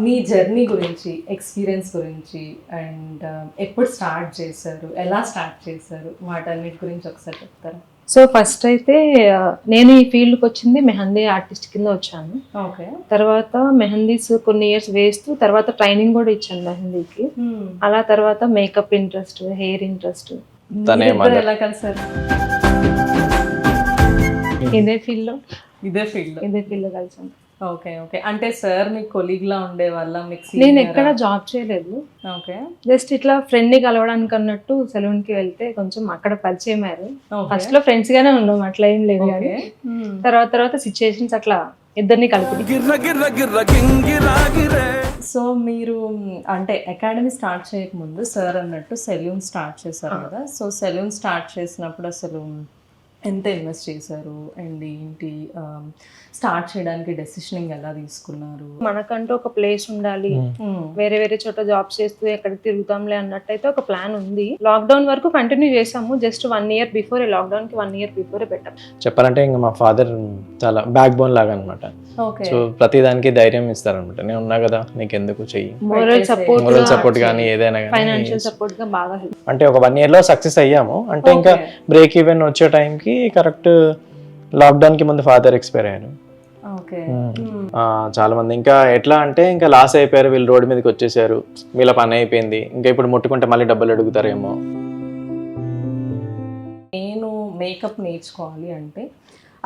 మీ journey గురించి, experience గురించి and ఎప్పుడు స్టార్ట్ చేశారు, ఎలా స్టార్ట్ చేశారు, వాటన్నిటి గురించి ఒకసారి చెప్తారా? సో ఫస్ట్ అయితే నేను ఈ ఫీల్డ్కి వచ్చింది మెహందీ ఆర్టిస్ట్ కింద వచ్చాను. ఓకే. తర్వాత మెహందీస్ కొన్ని ఇయర్స్ వేస్తూ తర్వాత ట్రైనింగ్ కూడా ఇచ్చాను మెహందీకి. అలా తర్వాత మేకప్ ఇంట్రెస్ట్, హెయిర్ ఇంట్రెస్ట్. ఎలా కలిసారు? ఇదే ఫీల్డ్ లో కలిసాను. Okay okay. అంటే సార్ మీ కొలీగ్ లా ఉండే వాళ్ళ? నేను ఎక్కడ జాబ్ చేయలేదు. ఓకే. జస్ట్ ఇట్లా ఫ్రెండ్ ని కలవడానికి అన్నట్టు సెలూన్ కి వెళ్తే కొంచెం అక్కడ పరిచయం అయ్యారు. ఫస్ట్ లో ఫ్రెండ్స్ గానే ఉన్నాం, అట్లా ఏం లేదు. కానీ తర్వాత సిచ్యుయేషన్స్ అట్లా ఇద్దరిని కలిపి. సో మీరు అంటే అకాడమీ స్టార్ట్ చేయకముందు సార్ అన్నట్టు సెలూన్ స్టార్ట్ చేశారు కదా. సో సెలూన్ స్టార్ట్ చేసినప్పుడు అసలు ఎంత ఇన్వెస్ట్ చేశారు అండ్ ఏంటి, స్టార్ట్ చేయడానికి డెసిషనింగ్ ఎలా తీసుకున్నారు? మనకంటూ ఒక ప్లేస్ ఉండాలి, వేరే వేరే చోట జాబ్స్ చేస్తూ ఎక్కడికి తిరుగుతాంలే అన్నట్టయితే ఒక ప్లాన్ ఉంది. లాక్డౌన్ వరకు కంటిన్యూ చేసాము. జస్ట్ 1 year బిఫోరే, లాక్డౌన్ కి 1 year బిఫోరే పెట్టాం. చెప్పాలంటే ఇంకా మా ఫాదర్ చాలా బ్యాక్ బోన్ లాగా అనమాట. సో ప్రతి దానికి ధైర్యం ఇస్తారనమాట. నేను ఉన్నా కదా, నీకు ఎందుకు చెయ్యి. మోరల్ సపోర్ట్ కానీ ఏదైనా ఫైనాన్షియల్ సపోర్ట్ గా బాగా హెల్ప్. అంటే ఒక 1 year లో సక్సెస్ అయ్యాము. అంటే ఇంకా బ్రేక్ ఈవెన్ వచ్చే టైంకి కరెక్ట్ లాక్డౌన్ కి ముందు ఫాదర్ ఎక్స్పైర్ అయ్యారు. చాలా మంది ఇంకా ఎట్లా అంటే ఇంకా లాస్ అయిపోయారు, వీళ్ళు రోడ్డు మీదకి వచ్చేసారు, వీళ్ళ పని అయిపోయింది, ఇంకా ఇప్పుడు ముట్టుకుంటే మళ్ళీ డబ్బులు అడుగుతారేమో. నేను మేకప్ నేర్చుకోవాలి అంటే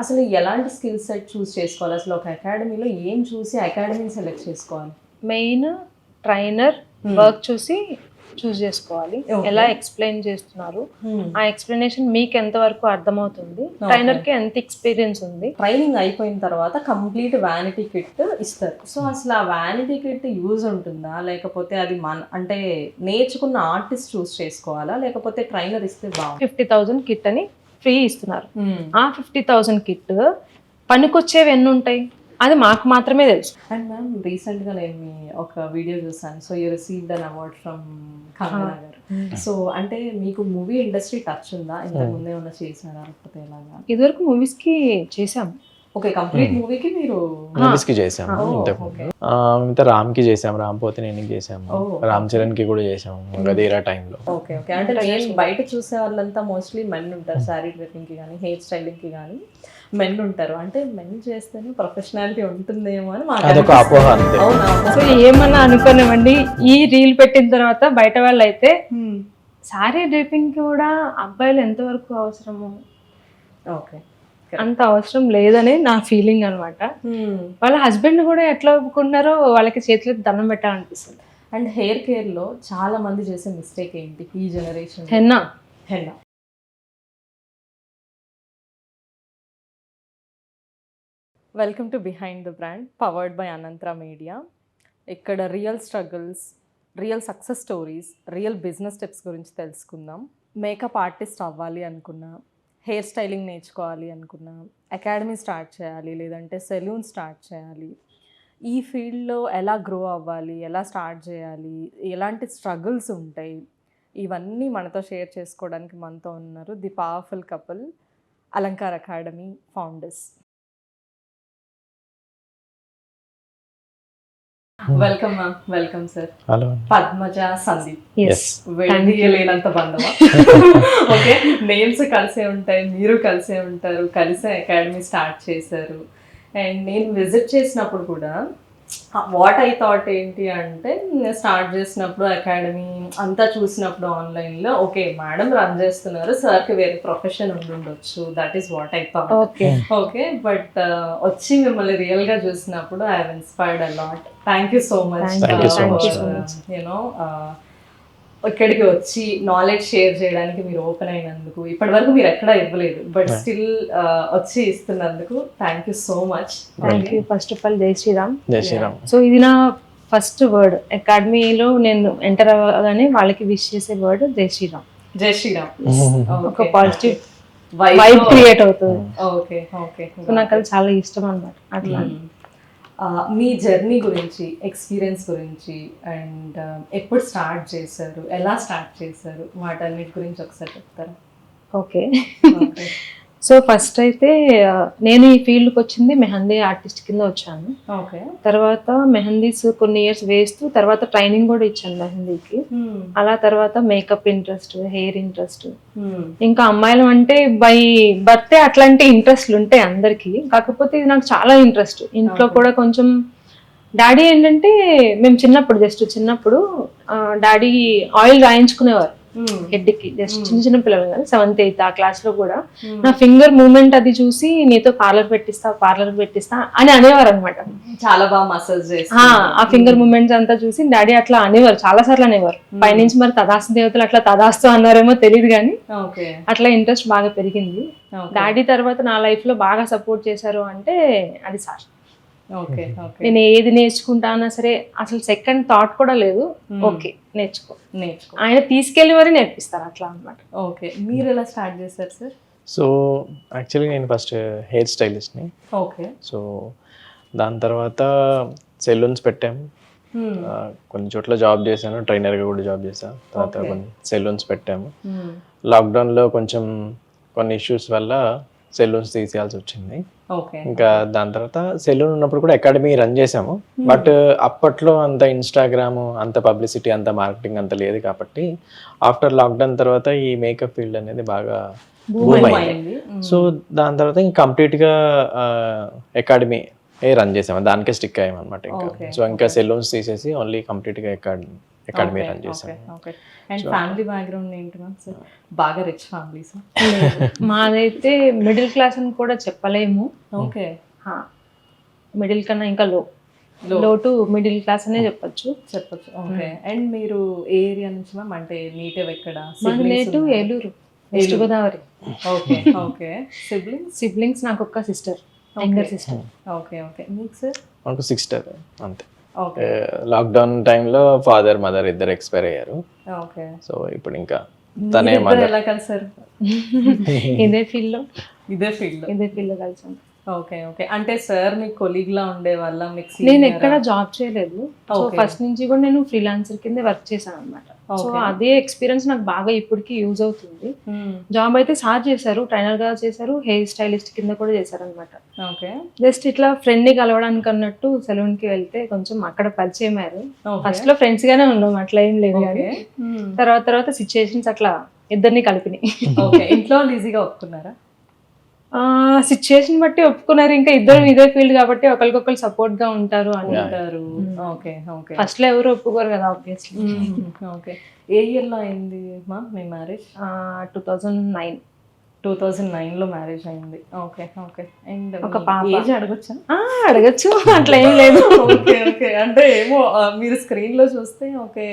అసలు ఎలాంటి స్కిల్ సెట్ చూస్ చేసుకోవాలి? అసలు ఒక అకాడమీలో ఏం చూసి అకాడమీని సెలెక్ట్ చేసుకోవాలి? మెయిన్ ట్రైనర్ వర్క్ చూసి చూస్ చేసుకోవాలి. ఎలా ఎక్స్ప్లెయిన్ చేస్తున్నారు, ఆ ఎక్స్ప్లెనేషన్ మీకు ఎంత వరకు అర్థమవుతుంది, ట్రైనర్ కి ఎంత ఎక్స్పీరియన్స్ ఉంది. ట్రైనింగ్ అయిపోయిన తర్వాత కంప్లీట్ వ్యానిటీ కిట్ ఇస్తారు. సో అసలు ఆ వ్యానిటీ కిట్ యూజ్ ఉంటుందా, లేకపోతే అది అంటే నేర్చుకున్న ఆర్టిస్ట్ చూస్ చేసుకోవాలా, లేకపోతే ట్రైనర్ ఇస్తే బాగుంది? 50,000 కిట్ అని ఫ్రీ ఇస్తున్నారు. ఆ 50,000 కిట్ పనికొచ్చేవి ఎన్ని ఉంటాయి అది మాకు మాత్రమే తెలుసు. అండ్ మ్యామ్ రీసెంట్గా నేను మీ ఒక వీడియో చూసాను. So you received an award from Kangana గారు. సో అంటే మీకు మూవీ ఇండస్ట్రీ టచ్ ఉందా? ఇంతకు ముందే ఏమన్నా చేసినారా లేకపోతే ఎలాగా? ఇదివరకు మూవీస్ కి చేసాము. ఓకే, కంప్లీట్ మూవీకి మీరు మూవీస్ కి చేసాము. ఇంత రామ్ కి చేసాము, రామ్ పోతినేనికి చేసాము, రామ్ చరణ్ కి కూడా చేసాము గదీరా టైంలో. Okay okay. అంటే నేను బయట చూసే వాళ్ళంతా మోస్ట్లీ మెన్ ఉంటారు, శారీ డ్రెస్సింగ్ కి కానీ హెయిర్ స్టైలింగ్ కి కానీ మెన్ ఉంటారు. అంటే మెన్ చేస్తేనే ప్రొఫెషనాలిటీ ఉంటుందేమో అని అదొక అపోహ అంతే. సో ఏమన్నా అనుకున్నామండి, ఈ రీల్ పెట్టిన తర్వాత బయట వాళ్ళు అయితే శారీ డ్రెస్సింగ్ కూడా అబ్బాయిలు ఎంతవరకు అవసరము, ఓకే అంత అవసరం లేదని నా ఫీలింగ్ అనమాట. వాళ్ళ హస్బెండ్ కూడా ఎట్లా ఒప్పుకున్నారో వాళ్ళకి చేతులకు దండం పెట్టాలనిపిస్తుంది. అండ్ హెయిర్ కేర్ లో చాలా మంది చేసే మిస్టేక్ ఏంటి ఈ generation? Henna. Welcome to behind the brand, powered by Anantra media. ఇక్కడ real struggles, real success stories, real business tips గురించి తెలుసుకుందాం. మేకప్ ఆర్టిస్ట్ అవ్వాలి అనుకున్నా, హెయిర్ స్టైలింగ్ నేర్చుకోవాలి అనుకున్నా, అకాడమీ స్టార్ట్ చేయాలి, లేదంటే సెలూన్ స్టార్ట్ చేయాలి, ఈ ఫీల్డ్లో ఎలా గ్రో అవ్వాలి, ఎలా స్టార్ట్ చేయాలి, ఎలాంటి స్ట్రగుల్స్ ఉంటాయి, ఇవన్నీ మనతో షేర్ చేసుకోవడానికి మనతో ఉన్నారు the powerful couple, Alankar academy founders. Welcome ma'am. Welcome sir. Hello. Padmaja, Sandeep. లేనంత బంధమా? ఓకే, నేమ్స్ కలిసే ఉంటాయి, మీరు కలిసే ఉంటారు, కలిసే అకాడమీ స్టార్ట్ చేశారు. అండ్ నేను విజిట్ చేసినప్పుడు కూడా వాట్ ఐ థాట్ ఏంటి అంటే, స్టార్ట్ చేసినప్పుడు అకాడమీ అంతా చూసినప్పుడు ఆన్లైన్లో ఓకే మేడం రన్ చేస్తున్నారు, సార్కి వేరే ప్రొఫెషన్ ఉండొచ్చు, that is what I thought. Okay, but వచ్చి మిమ్మల్ని రియల్గా చూసినప్పుడు I have inspired a lot. Thank you so much. You know ఇక్కడికి వచ్చి నాలెడ్జ్ షేర్ చేయడానికి మీరు ఓపెన్ అయినందుకు. ఇప్పటి వరకు మీరు ఎక్కడా ఇవ్వలేదు, బట్ స్టిల్ వచ్చి ఇస్తున్నందుకు thank you so much. Thank you. First of all జై శ్రీరామ్. జై శ్రీరామ్. సో ఇది నా ఫస్ట్ వర్డ్. అకాడమీలో నేను ఎంటర్ అవ్వగానే వాళ్ళకి విష్ చేసే వర్డ్ జై శ్రీరామ్. జై శ్రీరామ్. ఒక పాజిటివ్ వైబ్ క్రియేట్ అవుతుంది. Okay okay. సో నాకు అది చాలా ఇష్టం అన్నమాట. అట్లా మీ జర్నీ గురించి, ఎక్స్పీరియన్స్ గురించి అండ్ ఎప్పుడు స్టార్ట్ చేశారు, ఎలా స్టార్ట్ చేశారు, వాటన్నిటి గురించి ఒకసారి చెప్తారా? ఓకే. సో ఫస్ట్ అయితే నేను ఈ ఫీల్డ్కి వచ్చింది మెహందీ ఆర్టిస్ట్ కింద వచ్చాను. ఓకే. తర్వాత మెహందీస్ కొన్ని ఇయర్స్ వేస్తూ తర్వాత ట్రైనింగ్ కూడా ఇచ్చాను మెహందీకి. అలా తర్వాత మేకప్ ఇంట్రెస్ట్, హెయిర్ ఇంట్రెస్ట్, ఇంకా అమ్మాయిలు అంటే బై బర్తే అట్లాంటి ఇంట్రెస్ట్లు ఉంటాయి అందరికి. కాకపోతే ఇది నాకు చాలా ఇంట్రెస్ట్. ఇంట్లో కూడా కొంచెం డాడీ ఏంటంటే మేము చిన్నప్పుడు డాడీ ఆయిల్ రాయించుకునేవారు హెడ్ కి. జస్ట్ చిన్న పిల్లలు కదా 7th 8th ఆ క్లాస్ లో కూడా నా ఫింగర్ మూమెంట్ అది చూసి నీతో పార్లర్ పెట్టిస్తా అని అనేవారు అనమాట. చాలా బాగా మసాజ్ ఆ ఫింగర్ మూమెంట్స్ అంతా చూసి డాడీ అట్లా అనేవారు, చాలా సార్లు అనేవారు. పైనుంచి మరి తదాస్తు దేవతలు అట్లా తదాస్తు అన్నారేమో తెలియదు కానీ అట్లా ఇంట్రెస్ట్ బాగా పెరిగింది. డాడీ తర్వాత నా లైఫ్ లో బాగా సపోర్ట్ చేశారు అంటే అది సార్. నేను ఏది నేర్చుకుంటానా సరే అసలు సెకండ్ థాట్ కూడా లేదు, ఓకే నేర్చుకో. ఆయన తీసుకెళ్లి మరి నేర్పిస్తారు అట్లా అన్నమాట. ఓకే. మీరు ఎలా స్టార్ట్ చేశారు సార్? సో యాక్చువల్లీ నేను ఫస్ట్ హెయిర్ స్టైలిస్ట్ని. ఓకే. సో దాని తర్వాత సెలూన్స్ పెట్టాము, కొన్ని చోట్ల జాబ్ చేశాను, ట్రైనర్గా కూడా జాబ్ చేశాను. తర్వాత కొన్ని సెలూన్స్ పెట్టాము. లాక్డౌన్లో కొంచెం కొన్ని ఇష్యూస్ వల్ల సెలూన్స్ తీసేయాల్సి వచ్చింది. ఇంకా దాని తర్వాత సెలూన్ ఉన్నప్పుడు కూడా అకాడమీ రన్ చేసాము. బట్ అప్పట్లో అంత ఇన్స్టాగ్రామ్, అంత పబ్లిసిటీ, అంత మార్కెటింగ్ అంత లేదు కాబట్టి ఆఫ్టర్ లాక్డౌన్ తర్వాత ఈ మేకప్ ఫీల్డ్ అనేది బాగా బూమ్ అయింది. సో దాని తర్వాత ఇంకా కంప్లీట్గా అకాడమీ రన్ చేసాము, దానికే స్టిక్ అయ్యాము అనమాట. ఇంకా సో ఇంకా సెలూన్స్ తీసేసి ఓన్లీ కంప్లీట్గా అకాడమీ రన్ చేసాము. అండ్ ఫ్యామిలీ బ్యాక్గ్రౌండ్ ఏంటి మ్యామ్ సార్? బాగా రిచ్ ఫ్యామిలీ సార్? మాదైతే మిడిల్ క్లాస్ అని కూడా చెప్పలేము. ఓకే. మిడిల్ కన్నా ఇంకా లో టు మిడిల్ క్లాస్ అనే చెప్పొచ్చు. ఓకే. అండ్ మీరు ఏ ఏరియా నుంచి మ్యామ్? అంటే నేటివ్ ఎక్కడ? Native Eluru, west Godavari. Okay. Okay. Siblings నాకు ఒక్క sister, younger sister. Okay. Okay. మీకు సార్? నాకు సిస్టర్ అంతే. లాక్డౌన్ టైంలో ఫాదర్ మదర్ ఇద్దరు ఎక్స్పైర్ అయ్యారు. సో ఇప్పుడు ఇంకా తనే ఎలా కలిసారు? ఇదే ఫీల్డ్ లో కలిసాను. ఓకే. ఓకే. అంటే సార్ మీ కొలీగ్ లా ఉండే వాళ్ళ? నేను ఎక్కడ జాబ్ చేయలేదు. సో ఫస్ట్ నుంచి కూడా నేను ఫ్రీలాన్సర్ కింద వర్క్ చేశాను అనమాట. సో అదే ఎక్స్పీరియన్స్ నాకు బాగా ఇప్పటికీ యూజ్ అవుతుంది. జాబ్ అయితే సార్ చేశారు, ట్రైనర్ గా చేశారు, హెయిర్ స్టైలిస్ట్ కింద కూడా చేశారు అనమాట. జస్ట్ ఇట్లా ఫ్రెండ్ ని కలవడానికి అన్నట్టు సెలూన్ కి వెళ్తే కొంచెం అక్కడ పరిచయం అయ్యారు. ఫస్ట్ లో ఫ్రెండ్స్ గానే ఉన్నాం, అట్లా ఏం లేదు కానీ తర్వాత సిచ్యుయేషన్స్ అట్లా ఇద్దరిని కలిపినాయి. ఇంట్లో ఈజీగా ఒప్పుకున్నారా? సిచ్యుయేషన్ బట్టి ఒప్పుకున్నారు. ఇంకా ఇద్దరు ఇదే ఫీల్డ్ కాబట్టి ఒకరికొకరు సపోర్ట్ గా ఉంటారు అని అంటారు. ఫస్ట్ లో ఎవరు ఒప్పుకోరు కదా ఆబ్వియస్లీ. ఓకే. ఏ ఇయర్ లో అయింది మా మీ మ్యారేజ్? 2009 లో మ్యారేజ్ అయింది. ఓకే. ఓకే. అండ్ ఒక పాప. ఏజ్ అడగొచ్చా? అడగచ్చు, అట్లా ఏం లేదు. ఓకే. ఓకే. అంటే ఏమో మీరు స్క్రీన్ లో చూస్తే ఓకే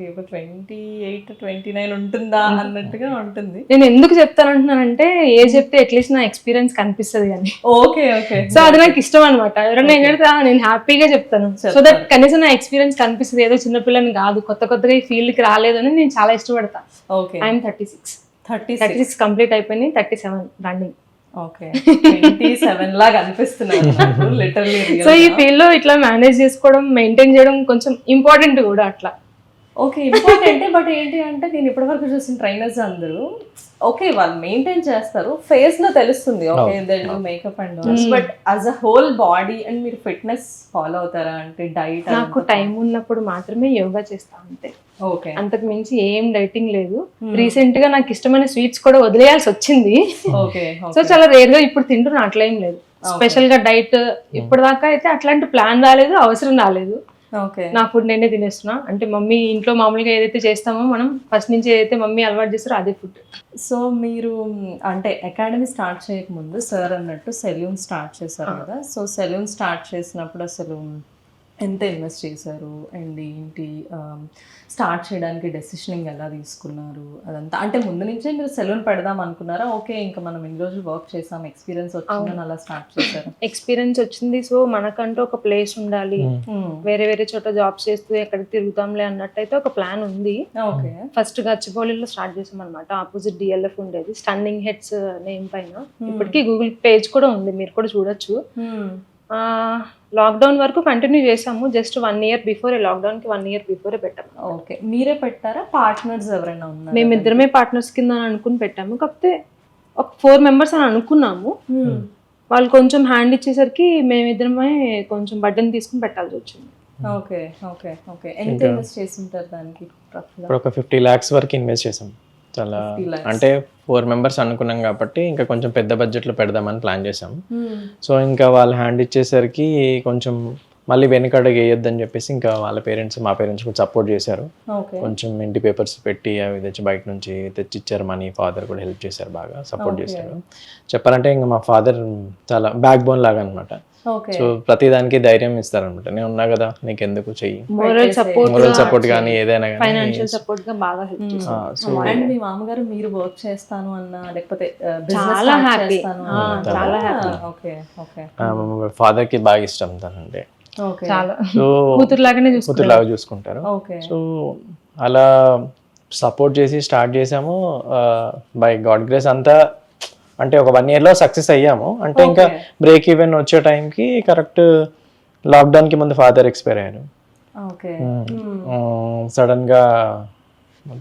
28, 29 ఉంటుందా అన్నట్టుగా ఉంటుంది. నేను ఎందుకు చెప్తానంటున్నానంటే ఏజ్ చెప్తే అట్లీస్ట్ నా ఎక్స్పీరియన్స్ కనిపిస్తుంది అని. ఓకే. ఓకే. సో అది నాకు ఇష్టం అనమాట. ఎవరైనా ఏంటంటే నేను హ్యాపీగా చెప్తాను, సో దట్ కనీసం నా ఎక్స్పీరియన్స్ కనిపిస్తుంది. ఏదో చిన్నపిల్లని కాదు, కొత్తగా ఈ ఫీల్డ్ కి రాలేదు అని నేను చాలా ఇష్టపడతా. ఓకే. ఐఎమ్ 36 కంప్లీట్ అయిపోయింది, 37 రన్నింగ్. ఓకే. 27 లాగా అనిపిస్తున్నారు లిటరల్లీ. సో ఈ ఫీల్డ్ లో ఇట్లా మేనేజ్ చేసుకోవడం, మెయింటైన్ చేయడం కొంచెం ఇంపార్టెంట్ కూడా అట్లా. ఓకే. ఇంపార్టెంట్. బట్ ఏంటి అంటే నేను ఇప్పటివరకు చూసిన ట్రైనర్స్ అందరూ ఓకే వాళ్ళు మెయింటైన్ చేస్తారు, ఫేస్ లో తెలుస్తుంది okay they do makeup and but as a whole body and మీరు ఫిట్నెస్ ఫాలో అవుతారా? అంటే డైట్? నాకు టైం ఉన్నప్పుడు మాత్రమే యోగా చేస్తా అంతే. ఓకే. అంతకు మించి ఏం డైటింగ్ లేదు. రీసెంట్ గా నాకు ఇష్టమైన స్వీట్స్ కూడా వదిలేయాల్సి వచ్చింది. ఓకే. సో చాలా రేర్ గా ఇప్పుడు తింటున్నా, అట్లా ఏం లేదు. స్పెషల్ గా డైట్ ఇప్పటిదాకా అయితే అట్లాంటి ప్లాన్ రాలేదు, అవసరం రాలేదు. నా ఫుడ్ నేనే తినేస్తున్నా. అంటే మమ్మీ ఇంట్లో మామూలుగా ఏదైతే చేస్తామో మనం ఫస్ట్ నుంచి ఏదైతే మమ్మీ అలవాటు చేస్తారో అదే ఫుడ్. సో మీరు అంటే అకాడమీ స్టార్ట్ చేయకముందు సార్ అన్నట్టు సెలూన్ స్టార్ట్ చేశారు కదా. సో సెలూన్ స్టార్ట్ చేసినప్పుడు అసలు ఎంత ఇన్వెస్ట్ చేశారు అండ్ ఏంటి స్టార్ట్ చేయడానికి డెసిషనింగ్ ఎలా తీసుకున్నారు అదంతా? అంటే ముందు నుంచే మీరు సెలూన్ పెడదాం అనుకున్నారా? ఓకే ఇంకా మనం ఇన్ని రోజులు వర్క్ చేసాం, ఎక్స్పీరియన్స్ వచ్చిందని అలా స్టార్ట్ చేశారు? ఎక్స్పీరియన్స్ వచ్చింది. సో మనకంటూ ఒక ప్లేస్ ఉండాలి, వేరే వేరే చోట జాబ్స్ చేస్తూ ఎక్కడికి తిరుగుతాంలే అన్నట్టయితే ఒక ప్లాన్ ఉంది. ఓకే. ఫస్ట్ గచ్చిబౌలిలో స్టార్ట్ చేసాం అనమాట. ఆపోజిట్ DLF ఉండేది, స్టన్నింగ్ హెడ్స్ నేమ్ పైన. ఇప్పటికీ గూగుల్ పేజ్ కూడా ఉంది, మీరు కూడా చూడొచ్చు. లాక్డౌన్ వరకు కంటిన్యూ చేసాము. జస్ట్ 1 year బిఫోర్, లాక్డౌన్ కి 1 year బిఫోర్ పెట్టాము. ఓకే. మీరే పెట్టారా? పార్ట్నర్స్ ఎవరైనా ఉన్నారు? మేమిద్దరమే పార్ట్నర్స్ కింద అనుకుని పెట్టాము. కాకపోతే ఒక 4 మెంబర్స్ అని అనుకున్నాము. వాళ్ళు కొంచెం హ్యాండ్ ఇచ్చేసరికి మేమిద్దరమే కొంచెం బడ్డని తీసుకుని పెట్టాల్సి వచ్చింది. Okay okay okay. ఎంత ఇన్వెస్ట్ చేస్తుంటారు దానికి? ఇప్పుడు ఒక 50 lakhs వరకు ఇన్వెస్ట్ చేసాం. చాలా అంటే 4 members అనుకున్నాం కాబట్టి ఇంకా కొంచెం పెద్ద బడ్జెట్లో పెడదామని ప్లాన్ చేసాం. సో ఇంకా వాళ్ళు హ్యాండ్ ఇచ్చేసరికి కొంచెం మళ్ళీ వెనకడుగు వేయొద్దని చెప్పేసి ఇంకా వాళ్ళ పేరెంట్స్ మా పేరెంట్స్ కూడా సపోర్ట్ చేశారు. కొంచెం ఇంటి పేపర్స్ పెట్టి అవి తెచ్చి బయట నుంచి తెచ్చిచ్చారు మనీ. ఫాదర్ కూడా హెల్ప్ చేశారు, బాగా సపోర్ట్ చేశారు. చెప్పాలంటే ఇంకా మా ఫాదర్ చాలా బ్యాక్ బోన్ లాగా అనమాట. సో ప్రతి దానికి ధైర్యం ఇస్తారనమాట. నేను ఉన్నా కదా నీకెందుకు చెయ్యి, మోరల్ సపోర్ట్ కానీ ఏదైనా కానీ ఫైనాన్షియల్ సపోర్ట్ గా బాగా హెల్ప్ చేస్తారు. సో అండ్ మీ మామగారు మీరు వర్క్ చేస్తాను అన్న లేకపోతే చాలా హ్యాపీ, చాలా హ్యాపీ. Okay okay. ఫాదర్ కి బాగా ఇష్టం తనంటే, చాలా సో కూతురులాగా చూసుకుంటారు. సో అలా సపోర్ట్ చేసి స్టార్ట్ చేసాము. బై గాడ్ గ్రేస్ అంతా అంటే ఒక 1 year లో సక్సెస్ అయ్యాము. అంటే ఇంకా బ్రేక్ ఈవెన్ వచ్చే టైంకి కరెక్ట్ లాక్డౌన్ కి ముందు ఫాదర్ ఎక్స్పైర్ అయ్యారు. సడన్ గా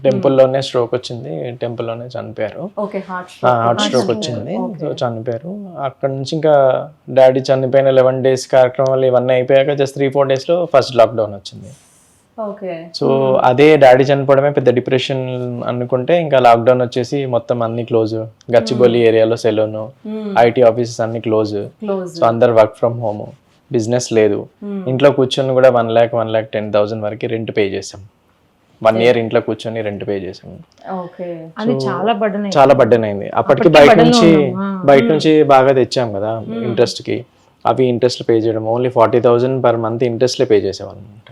టెంపుల్లోనే స్ట్రోక్ వచ్చింది, టెంపుల్లోనే చనిపోయారు. హార్ట్ స్ట్రోక్ వచ్చింది, సో చనిపోయారు. అక్కడ నుంచి ఇంకా డాడీ చనిపోయిన 11 days కార్యక్రమాలు ఇవన్నీ అయిపోయాక జస్ట్ 3-4 days లో ఫస్ట్ లాక్డౌన్ వచ్చింది. సో అదే డాడీ చనిపోవడమే పెద్ద డిప్రెషన్ అనుకుంటే ఇంకా లాక్డౌన్ వచ్చేసి మొత్తం అన్ని క్లోజ్. గచ్చిబౌలి ఏరియాలో సెలూన్, ఐటీ ఆఫీసెస్ అన్ని క్లోజ్. సో అందరు వర్క్ ఫ్రమ్ హోమ్, బిజినెస్ లేదు. ఇంట్లో కూర్చొని కూడా 1,10,000 వరకు రెంట్ పే చేసాం. 1 year ఇంట్లో కూర్చొని రెంట్ పే చేసాం. చాలా బర్డెన్ అయింది. అప్పటికి బయట నుంచి బాగా తెచ్చాం కదా ఇంట్రెస్ట్ కి. అవి ఇంట్రెస్ట్ పే చేయడం ఓన్లీ 40,000 per month ఇంట్రెస్ట్లే పే చేసేవాళ్ళం అనమాట.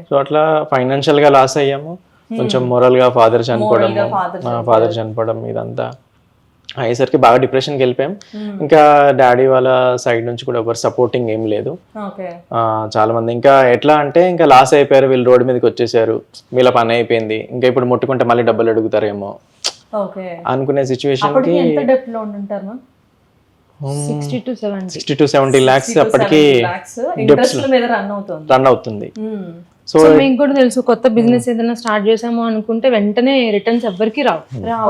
సో అట్లా ఫైనాన్షియల్ గా లాస్ అయ్యాము. కొంచెం మోరల్ గా ఫాదర్ చనిపోవడం ఇదంతా అయ్యేసరికి బాగా డిప్రెషన్కి వెళ్ళిపోయాం. ఇంకా డాడీ వాళ్ళ సైడ్ నుంచి కూడా ఎవరు సపోర్టింగ్ ఏం లేదు. చాలా మంది ఇంకా ఎట్లా అంటే ఇంకా లాస్ అయిపోయారు, వీళ్ళు రోడ్డు మీదకి వచ్చేసారు, వీళ్ళ పని అయిపోయింది, ఇంకా ఇప్పుడు ముట్టుకుంటే మళ్ళీ డబ్బులు అడుగుతారేమో అనుకునే సిచ్యువేషన్ కి 60 to 70 lakhs అప్పటికి రన్ అవుతుంది. సో మీకు కూడా తెలుసు, కొత్త బిజినెస్ ఏదైనా స్టార్ట్ చేసాము అనుకుంటే వెంటనే రిటర్న్స్ ఎవ్వరికి రావు.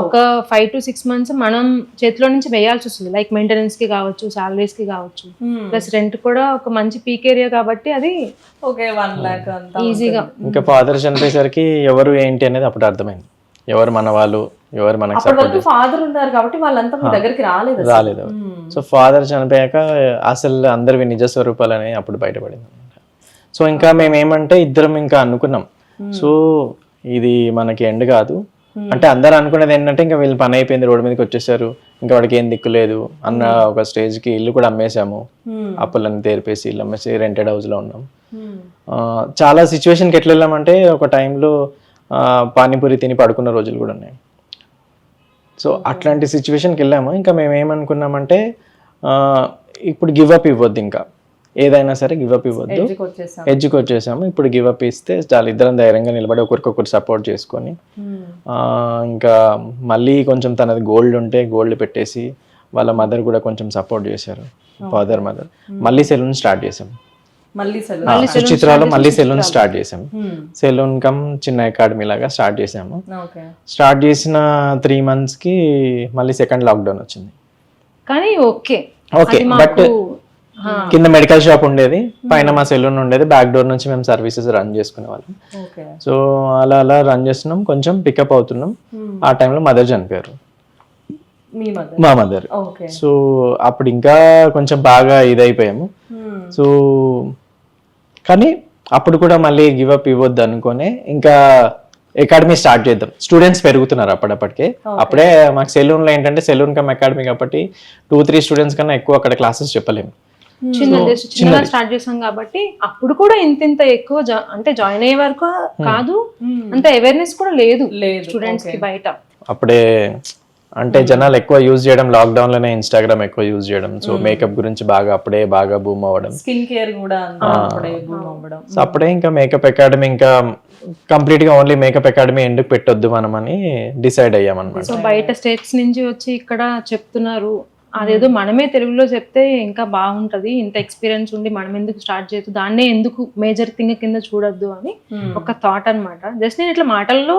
ఒక 5 to 6 months మనం చేతిలో నుంచి వేయాల్సి వస్తుంది. లైక్ మెయింటెనెన్స్ కి కావచ్చు, సాలరీస్ కి కావచ్చు, ప్లస్ రెంట్ కూడా ఒక మంచి పీక్ ఏరియా కాబట్టి అది 1 lakh ఈజీగా. ఇంకా ఫాదర్ చనిపోయేసరికి ఎవరు ఏంటి అనేది అప్పుడు అర్థమైంది. ఎవరు మన వాళ్ళు, ఎవరు మనకి సపోర్ట్. ఫాదర్ ఉన్నారు కాబట్టి వాళ్ళంతా మీ దగ్గరికి రాలేదు. సో ఫాదర్ చనిపోయాక అసలు అందరివి నిజ స్వరూపాలని అప్పుడు బయటపడింది. సో ఇంకా మేము ఏమంటే ఇద్దరం ఇంకా అనుకున్నాం, సో ఇది మనకి ఎండ్ కాదు అంటే అందరు అనుకునేది ఏంటంటే ఇంకా వీళ్ళు పని అయిపోయింది, రోడ్డు మీదకి వచ్చేసారు, ఇంకా వాడికి ఏం దిక్కు లేదు అన్న ఒక స్టేజ్ కి ఇల్లు కూడా అమ్మేసాము. అప్పులన్నీ తెరిపేసి ఇల్లు అమ్మేసి రెంటెడ్ హౌస్ లో ఉన్నాం. చాలా సిచ్యువేషన్కి ఎట్లా వెళ్ళామంటే ఒక టైంలో పానీపూరి తిని పడుకున్న రోజులు కూడా ఉన్నాయి. సో అట్లాంటి సిచ్యువేషన్కి వెళ్ళాము. ఇంకా మేము ఏమనుకున్నామంటే ఇప్పుడు గివ్ అప్ ఇవ్వద్దు, ఇంకా ఏదైనా సరే గివ్ అప్ ఇవ్వద్దు, ఎడ్జ్కి వచ్చేసాము. ఇప్పుడు గివ్ అప్ ఇస్తే చాలా ఇద్దరం ధైర్యంగా నిలబడి ఒకరికొకరు సపోర్ట్ చేసుకొని ఇంకా మళ్ళీ కొంచెం తనది గోల్డ్ ఉంటే గోల్డ్ పెట్టేసి వాళ్ళ మదర్ కూడా కొంచెం సపోర్ట్ చేశారు, ఫాదర్ మదర్. మళ్ళీ సెలూన్ స్టార్ట్ చేసాం. సుచిత్రాలో మళ్ళీ సెలూన్ స్టార్ట్ చేసాం. సెలూన్ కమ్ చిన్న అకాడమీ లాగా స్టార్ట్ చేసాము. స్టార్ట్ చేసిన 3 months కి మళ్ళీ సెకండ్ లాక్డౌన్ వచ్చింది. కానీ ఓకే బట్ కింద మెడికల్ షాప్ ఉండేది, పైన మా సెలూన్ ఉండేది. బ్యాక్ డోర్ నుంచి మేము సర్వీసెస్ రన్ చేసుకునే వాళ్ళం. సో అలా రన్ చేస్తున్నాం, కొంచెం పికప్ అవుతున్నాం. ఆ టైంలో మదర్ చనిపోయారు, మా మదర్. సో అప్పుడు ఇంకా కొంచెం బాగా ఇదైపోయాము. సో కానీ అప్పుడు కూడా మళ్ళీ గివ్ అప్ ఇవ్వద్దు అనుకునే ఇంకా అకాడమీ స్టార్ట్ చేద్దాం. స్టూడెంట్స్ పెరుగుతున్నారు అప్పటికే. అప్పుడే మాకు సెలూన్ లో ఏంటంటే సెలూన్ కమ్ అకాడమీ కాబట్టి 2-3 స్టూడెంట్స్ కన్నా ఎక్కువ అక్కడ క్లాసెస్ చెప్పలేము. చిన్నగా స్టార్ట్ చేసాం కాబట్టి అప్పుడు కూడా ఇంత ఎక్కువ అంటే జాయిన్ అయ్యే వరకు కాదు, అంత అవేర్నెస్ కూడా లేదు స్టూడెంట్స్ కి బయట. అప్పుడే అంటే జనాలు ఎక్కువ యూజ్ చేయడం లాక్డౌన్ లోనే, ఇన్స్టాగ్రామ్ ఎక్కువ యూజ్ చేయడం. సో మేకప్ గురించి అప్పుడే బాగా బూమ్ అవ్వడం, స్కిన్ కేర్ కూడా అప్పుడే బూమ్ అవ్వడం. సో అప్పుడే ఇంకా మేకప్ అకాడమీ ఇంకా కంప్లీట్ గా ఓన్లీ మేకప్ అకాడమీ ఎందుకు పెట్టొద్దు మనం అని డిసైడ్ అయ్యామన్నమాట. సో బయట స్టేట్స్ నుంచి వచ్చి ఇక్కడ చెప్తున్నారు, అదేదో మనమే తెలుగులో చెప్తే ఇంకా బాగుంటది, ఇంత ఎక్స్పీరియన్స్ ఉండి మనం ఎందుకు స్టార్ట్ చేయొద్దు, దాన్నే ఎందుకు మేజర్ థింగ్ కింద చూడొద్దు అని ఒక థాట్ అన్నమాట. జస్ట్ నేను ఇట్లా మాటల్లో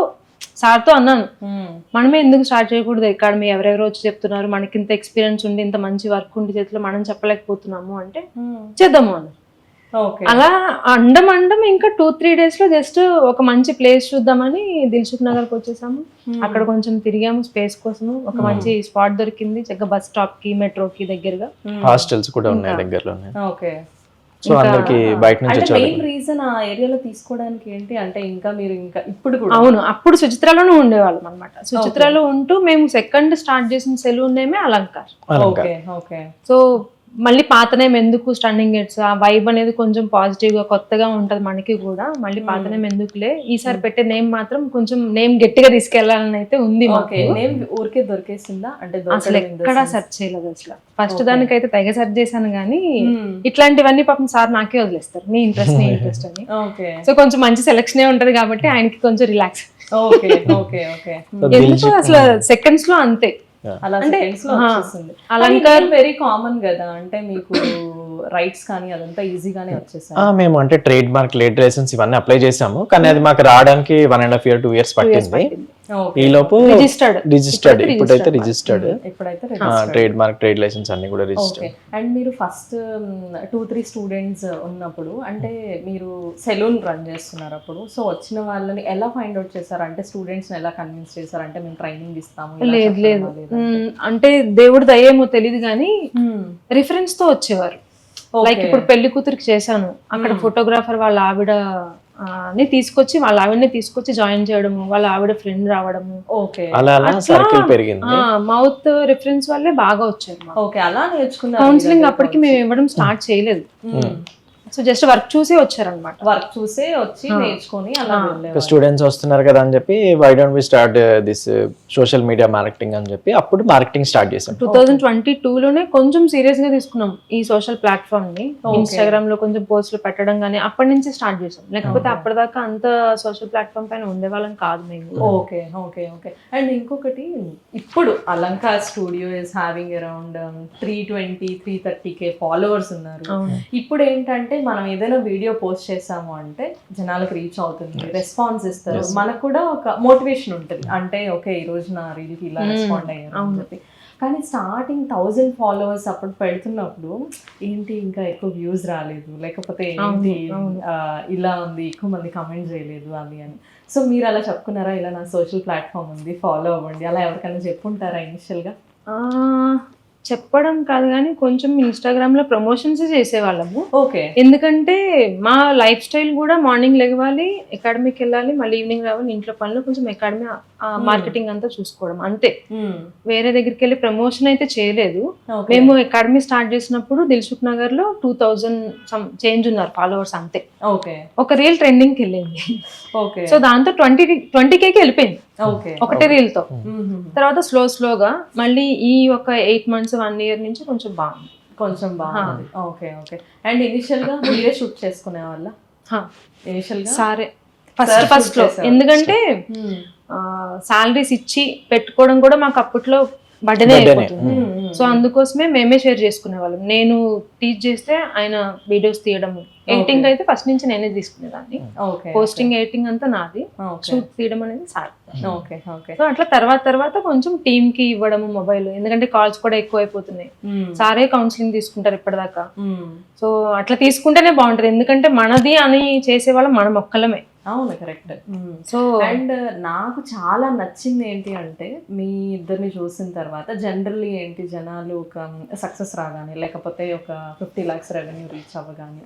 సార్తో అన్నాను, మనమే ఎందుకు స్టార్ట్ చేయకూడదు అకాడమీ, ఎవరెవరో వచ్చి చెప్తున్నారు, మనకి ఇంత ఎక్స్పీరియన్స్ ఉండి ఇంత మంచి వర్క్ ఉండి చేతిలో మనం చెప్పలేకపోతున్నాము అంటే చేద్దాము అని. ఓకే. అలా అండం ఇంకా 2-3 days లో జస్ట్ ఒక మంచి ప్లేస్ చూద్దామని దిల్సుఖ్ నగర్కి వచ్చేసాము. అక్కడ కొంచెం తిరిగాము స్పేస్ కోసము, ఒక మంచి స్పాట్ దొరికింది చక్కగా బస్ స్టాప్ కి మెట్రోకి దగ్గరగా. హాస్టల్స్ కూడా ఉన్నాయి దగ్గరలోనే. ఓకే. సో అందరికి బయట నుంచి అంటే వచ్చారు. మెయిన్ రీజన్ ఆ ఏరియాలో తీసుకోవడానికి ఏంటి అంటే ఇంకా మీరు ఇంకా ఇప్పుడు కూడా అవును, అప్పుడు సుచిత్రలోనే ఉండేవాళ్ళం అనమాట. సుచిత్రలో ఉంటూ మేము సెకండ్ స్టార్ట్ చేసిన సెలూన్ నేమే అలంకార్. ఓకే. ఓకే. సో మళ్ళీ పాత నేమ్ ఎందుకు, స్టన్నింగ్ గెట్స్, ఆ వైబ్ అనేది కొంచెం పాజిటివ్ గా కొత్తగా ఉంటది మనకి కూడా, మళ్ళీ పాత నేమ్ ఎందుకులే, ఈసారి పెట్టే నేమ్ మాత్రం కొంచెం నేమ్ గట్టిగా తీసుకెళ్లాలని అయితే ఉంది మాకు. నేమ్ ఊరికే దొరికేసిందా అంటే అసలు ఎక్కడా సెర్చ్ చేయలేదు అసలు. ఫస్ట్ దానికైతే తెగ సెర్చ్ చేశాను కానీ ఇట్లాంటివన్నీ పాపం సార్ నాకే వదిలేస్తారు, నీ ఇంట్రెస్ట్ అని. ఓకే. సో కొంచెం మంచి సెలెక్షన్ ఉంటది కాబట్టి ఆయనకి కొంచెం రిలాక్స్. ఓకే. ఓకే. ఓకే. ఎందుకు అసలు సెకండ్స్ లో అంతే. అలా సెకండ్స్ లో వచ్చేసింది. అలంకార్ వెరీ కామన్ కదా, అంటే మీకు రైట్స్ కానీ అదంతా ఈజీగానే వచ్చేసాయి. మేము అంటే ట్రేడ్ మార్క్, లేట్ లైసెన్స్ ఇవన్నీ అప్లై చేసాము, కానీ అది మాకు రావడానికి 1.5 year 2 years పట్టింది. ఈ లోపు రిజిస్టర్డ్, ఇప్పుడైతే రిజిస్టర్డ్, ఇప్పుడైతే ట్రేడ్ మార్క్, ట్రేడ్ లైసెన్స్ అన్ని కూడా రిజిస్టర్డ్. ఓకే. అండ్ మీరు ఫస్ట్ 2-3 స్టూడెంట్స్ ఉన్నప్పుడు అంటే మీరు సెలూన్ రన్ చేస్తున్నారు అప్పుడు, సో వచ్చిన వాళ్ళని ఎలా ఫైండ్ అవుట్ చేశారు, అంటే స్టూడెంట్స్ ఎలా కన్విన్స్ చేశారు అంటే మేము ట్రైనింగ్ ఇస్తాము? లేదు అంటే దేవుడి దయేమో తెలియదు కానీ రిఫరెన్స్ తో వచ్చేవారు. లైక్ ఇప్పుడు పెళ్లి కూతురికి చేశాను, అక్కడ ఫోటోగ్రాఫర్ వాళ్ళ ఆవిడ ని తీసుకొచ్చి, వాళ్ళ ఆవిడని తీసుకొచ్చి జాయిన్ చేయడము, వాళ్ళ ఆవిడ ఫ్రెండ్ రావడము. ఓకే. అలా సర్కిల్ పెరిగింది. మౌత్ రిఫరెన్స్ వల్లే బాగా వచ్చారు. ఓకే. అలా నేర్చుకున్నారు. కౌన్సిలింగ్ అప్పటికి మేము ఇవ్వడం స్టార్ట్ చేయలేదు, సో జస్ట్ వర్క్ చూసే వచ్చారనమాట. వర్క్ చూసే వచ్చి నేర్చుకొని అలా స్టూడెంట్స్ వస్తున్నారు కదా అని చెప్పి why don't we start this social media marketing అని చెప్పి అప్పుడు మార్కెటింగ్ స్టార్ట్ చేసాం. 2022లోనే కొంచెం సీరియస్ గా తీసుకున్నాం ఈ సోషల్ ప్లాట్ఫామ్ ని. ఇన్స్టాగ్రామ్ లో కొంచెం పోస్టులు పెట్టడం కానీ అప్పటి నుంచి స్టార్ట్ చేసాం, లేకపోతే అప్పటిదాకా అంత సోషల్ ప్లాట్ఫామ్ పైన ఉండేవాళ్ళం కాదు మేము. ఓకే. ఓకే. ఓకే. అండ్ ఇంకొకటి, ఇప్పుడు Alankar studio is having around 320-330K followers ఉన్నారు. ఇప్పుడు ఏంటంటే మనం ఏదైనా వీడియో పోస్ట్ చేసాము అంటే జనాలకు రీచ్ అవుతుంది, రెస్పాన్స్ ఇస్తారు, మనకు కూడా ఒక మోటివేషన్ ఉంటుంది, అంటే ఓకే ఈ రోజు నా రీల్కి ఇలా రెస్పాండ్ అయ్యారు అని చెప్పి. కానీ స్టార్టింగ్ 1000 ఫాలోవర్స్ అప్పుడు పెడుతున్నప్పుడు ఏంటి ఇంకా ఎక్కువ వ్యూస్ రాలేదు, లేకపోతే ఏంటి ఇలా ఉంది, ఎక్కువ మంది కమెంట్ చేయలేదు అది అని. సో మీరు అలా చెప్పుకున్నారా, ఇలా నా సోషల్ ప్లాట్ఫామ్ ఉంది ఫాలో అవ్వండి, అలా ఎవరికైనా చెప్పుంటారా ఇనిషియల్గా? చెప్పడం కాదు కానీ కొంచెం ఇన్స్టాగ్రామ్ లో ప్రమోషన్స్ చేసేవాళ్ళము. ఓకే. ఎందుకంటే మా లైఫ్ స్టైల్ కూడా మార్నింగ్ లెగవాలి, అకాడమీకి వెళ్ళాలి, మళ్ళీ ఈవినింగ్ రావాలి, ఇంట్లో పనులు, కొంచెం అకాడమీ మార్కెటింగ్ అంతా చూసుకోవడం అంతే. వేరే దగ్గరికి వెళ్ళి ప్రమోషన్ అయితే చేయలేదు. మేము అకాడమీ స్టార్ట్ చేసినప్పుడు దిల్సుఖ్ నగర్ లో 2000 చేంజ్ ఉన్నారు ఫాలోవర్స్ అంతే. ఓకే. ఒక రీల్ ట్రెండింగ్ కి వెళ్ళింది. ఓకే. సో దాంతో 20Kకి వెళ్ళిపోయింది ఒకటే రీల్ తో. తర్వాత స్లోగా మళ్ళీ ఈ ఒక 8 months 1 year నుంచి కొంచెం బాగుంది. ఓకే. ఓకే. అండ్ ఇనిషియల్ గా మీరే షూట్ చేసుకునే వాళ్ళ? ఇనిషియల్ గా సరే ఫస్ట్ లో, ఎందుకంటే సాలరీస్ ఇచ్చి పెట్టుకోవడం కూడా మాకు అప్పట్లో బర్డెనే అయిపోతుంది. సో అందుకోసమే మేమే షేర్ చేసుకునే వాళ్ళం. నేను టీచ్ చేస్తే ఆయన వీడియోస్ తీయడము, ఎడిటింగ్ అయితే ఫస్ట్ నుంచి నేనే తీసుకునేదాన్ని, పోస్టింగ్ ఎడిటింగ్ అంతా నాది, షూట్ తీయడం అనేది సార్. సో అట్లా తర్వాత కొంచెం టీమ్ కి ఇవ్వడము మొబైల్, ఎందుకంటే కాల్స్ కూడా ఎక్కువ అయిపోతున్నాయి. సారే కౌన్సిలింగ్ తీసుకుంటారు ఇప్పటిదాకా. సో అట్లా తీసుకుంటేనే బాగుంటది, ఎందుకంటే మనది అని చేసేవాళ్ళం మనం ఒక్కలమే. అవును, కరెక్ట్. సో అండ్ నాకు చాలా నచ్చింది ఏంటి అంటే మీ ఇద్దరిని చూసిన తర్వాత జనరల్లీ ఏంటి జనాలు ఒక సక్సెస్ రాగానే, లేకపోతే ఒక 50 lakhs రెవెన్యూ రీచ్ అవ్వగానే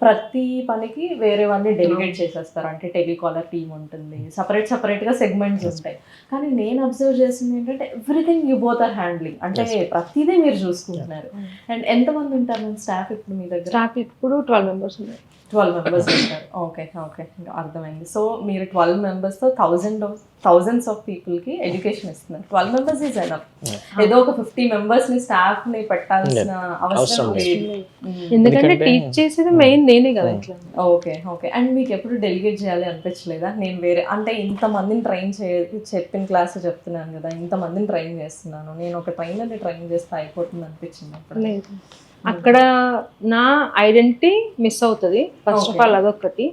ప్రతి పనికి వేరే వాళ్ళని డెలిగేట్ చేసేస్తారు. అంటే టెలికాలర్ టీమ్ ఉంటుంది, సపరేట్గా సెగ్మెంట్స్ ఉంటాయి. కానీ నేను అబ్జర్వ్ చేసింది ఏంటంటే everything you both are handling, అంటే ప్రతిదీ మీరు చూసుకుంటున్నారు. అండ్ ఎంతమంది ఉంటారు స్టాఫ్ ఇప్పుడు మీ దగ్గర? స్టాఫ్ ఇప్పుడు 12 members ఉన్నారు. 12 members ఉంటారు. ఓకే. ఇంకా అర్థమైంది. సో మీరు 12 members-తో thousands ఆఫ్ పీపుల్కి ఎడ్యుకేషన్ ఇస్తున్నారు. 12 members ఈజ్ ఎనఫ్. ఏదో ఒక 50 members-ని స్టాఫ్ని పెట్టాల్సిన అవసరం లేదు, ఎందుకంటే టీచ్ చేసేది మెయిన్ నేనే కదా. ఓకే. అండ్ మీకు ఎప్పుడు డెలిగేట్ చేయాలి అనిపించలేదా? నేను వేరే అంటే ఇంతమందిని ట్రైన్ చెప్పిన క్లాస్ చెప్తున్నాను కదా, ఇంతమందిని ట్రైన్ చేస్తున్నాను, నేను ఒక ట్రైనర్ని ట్రైన్ చేస్తే అయిపోతుంది అనిపించింది అప్పుడు? అక్కడ నా ఐడెంటిటీ మిస్ అవుతుంది ఫస్ట్ ఆఫ్ ఆల్, అదొకటి.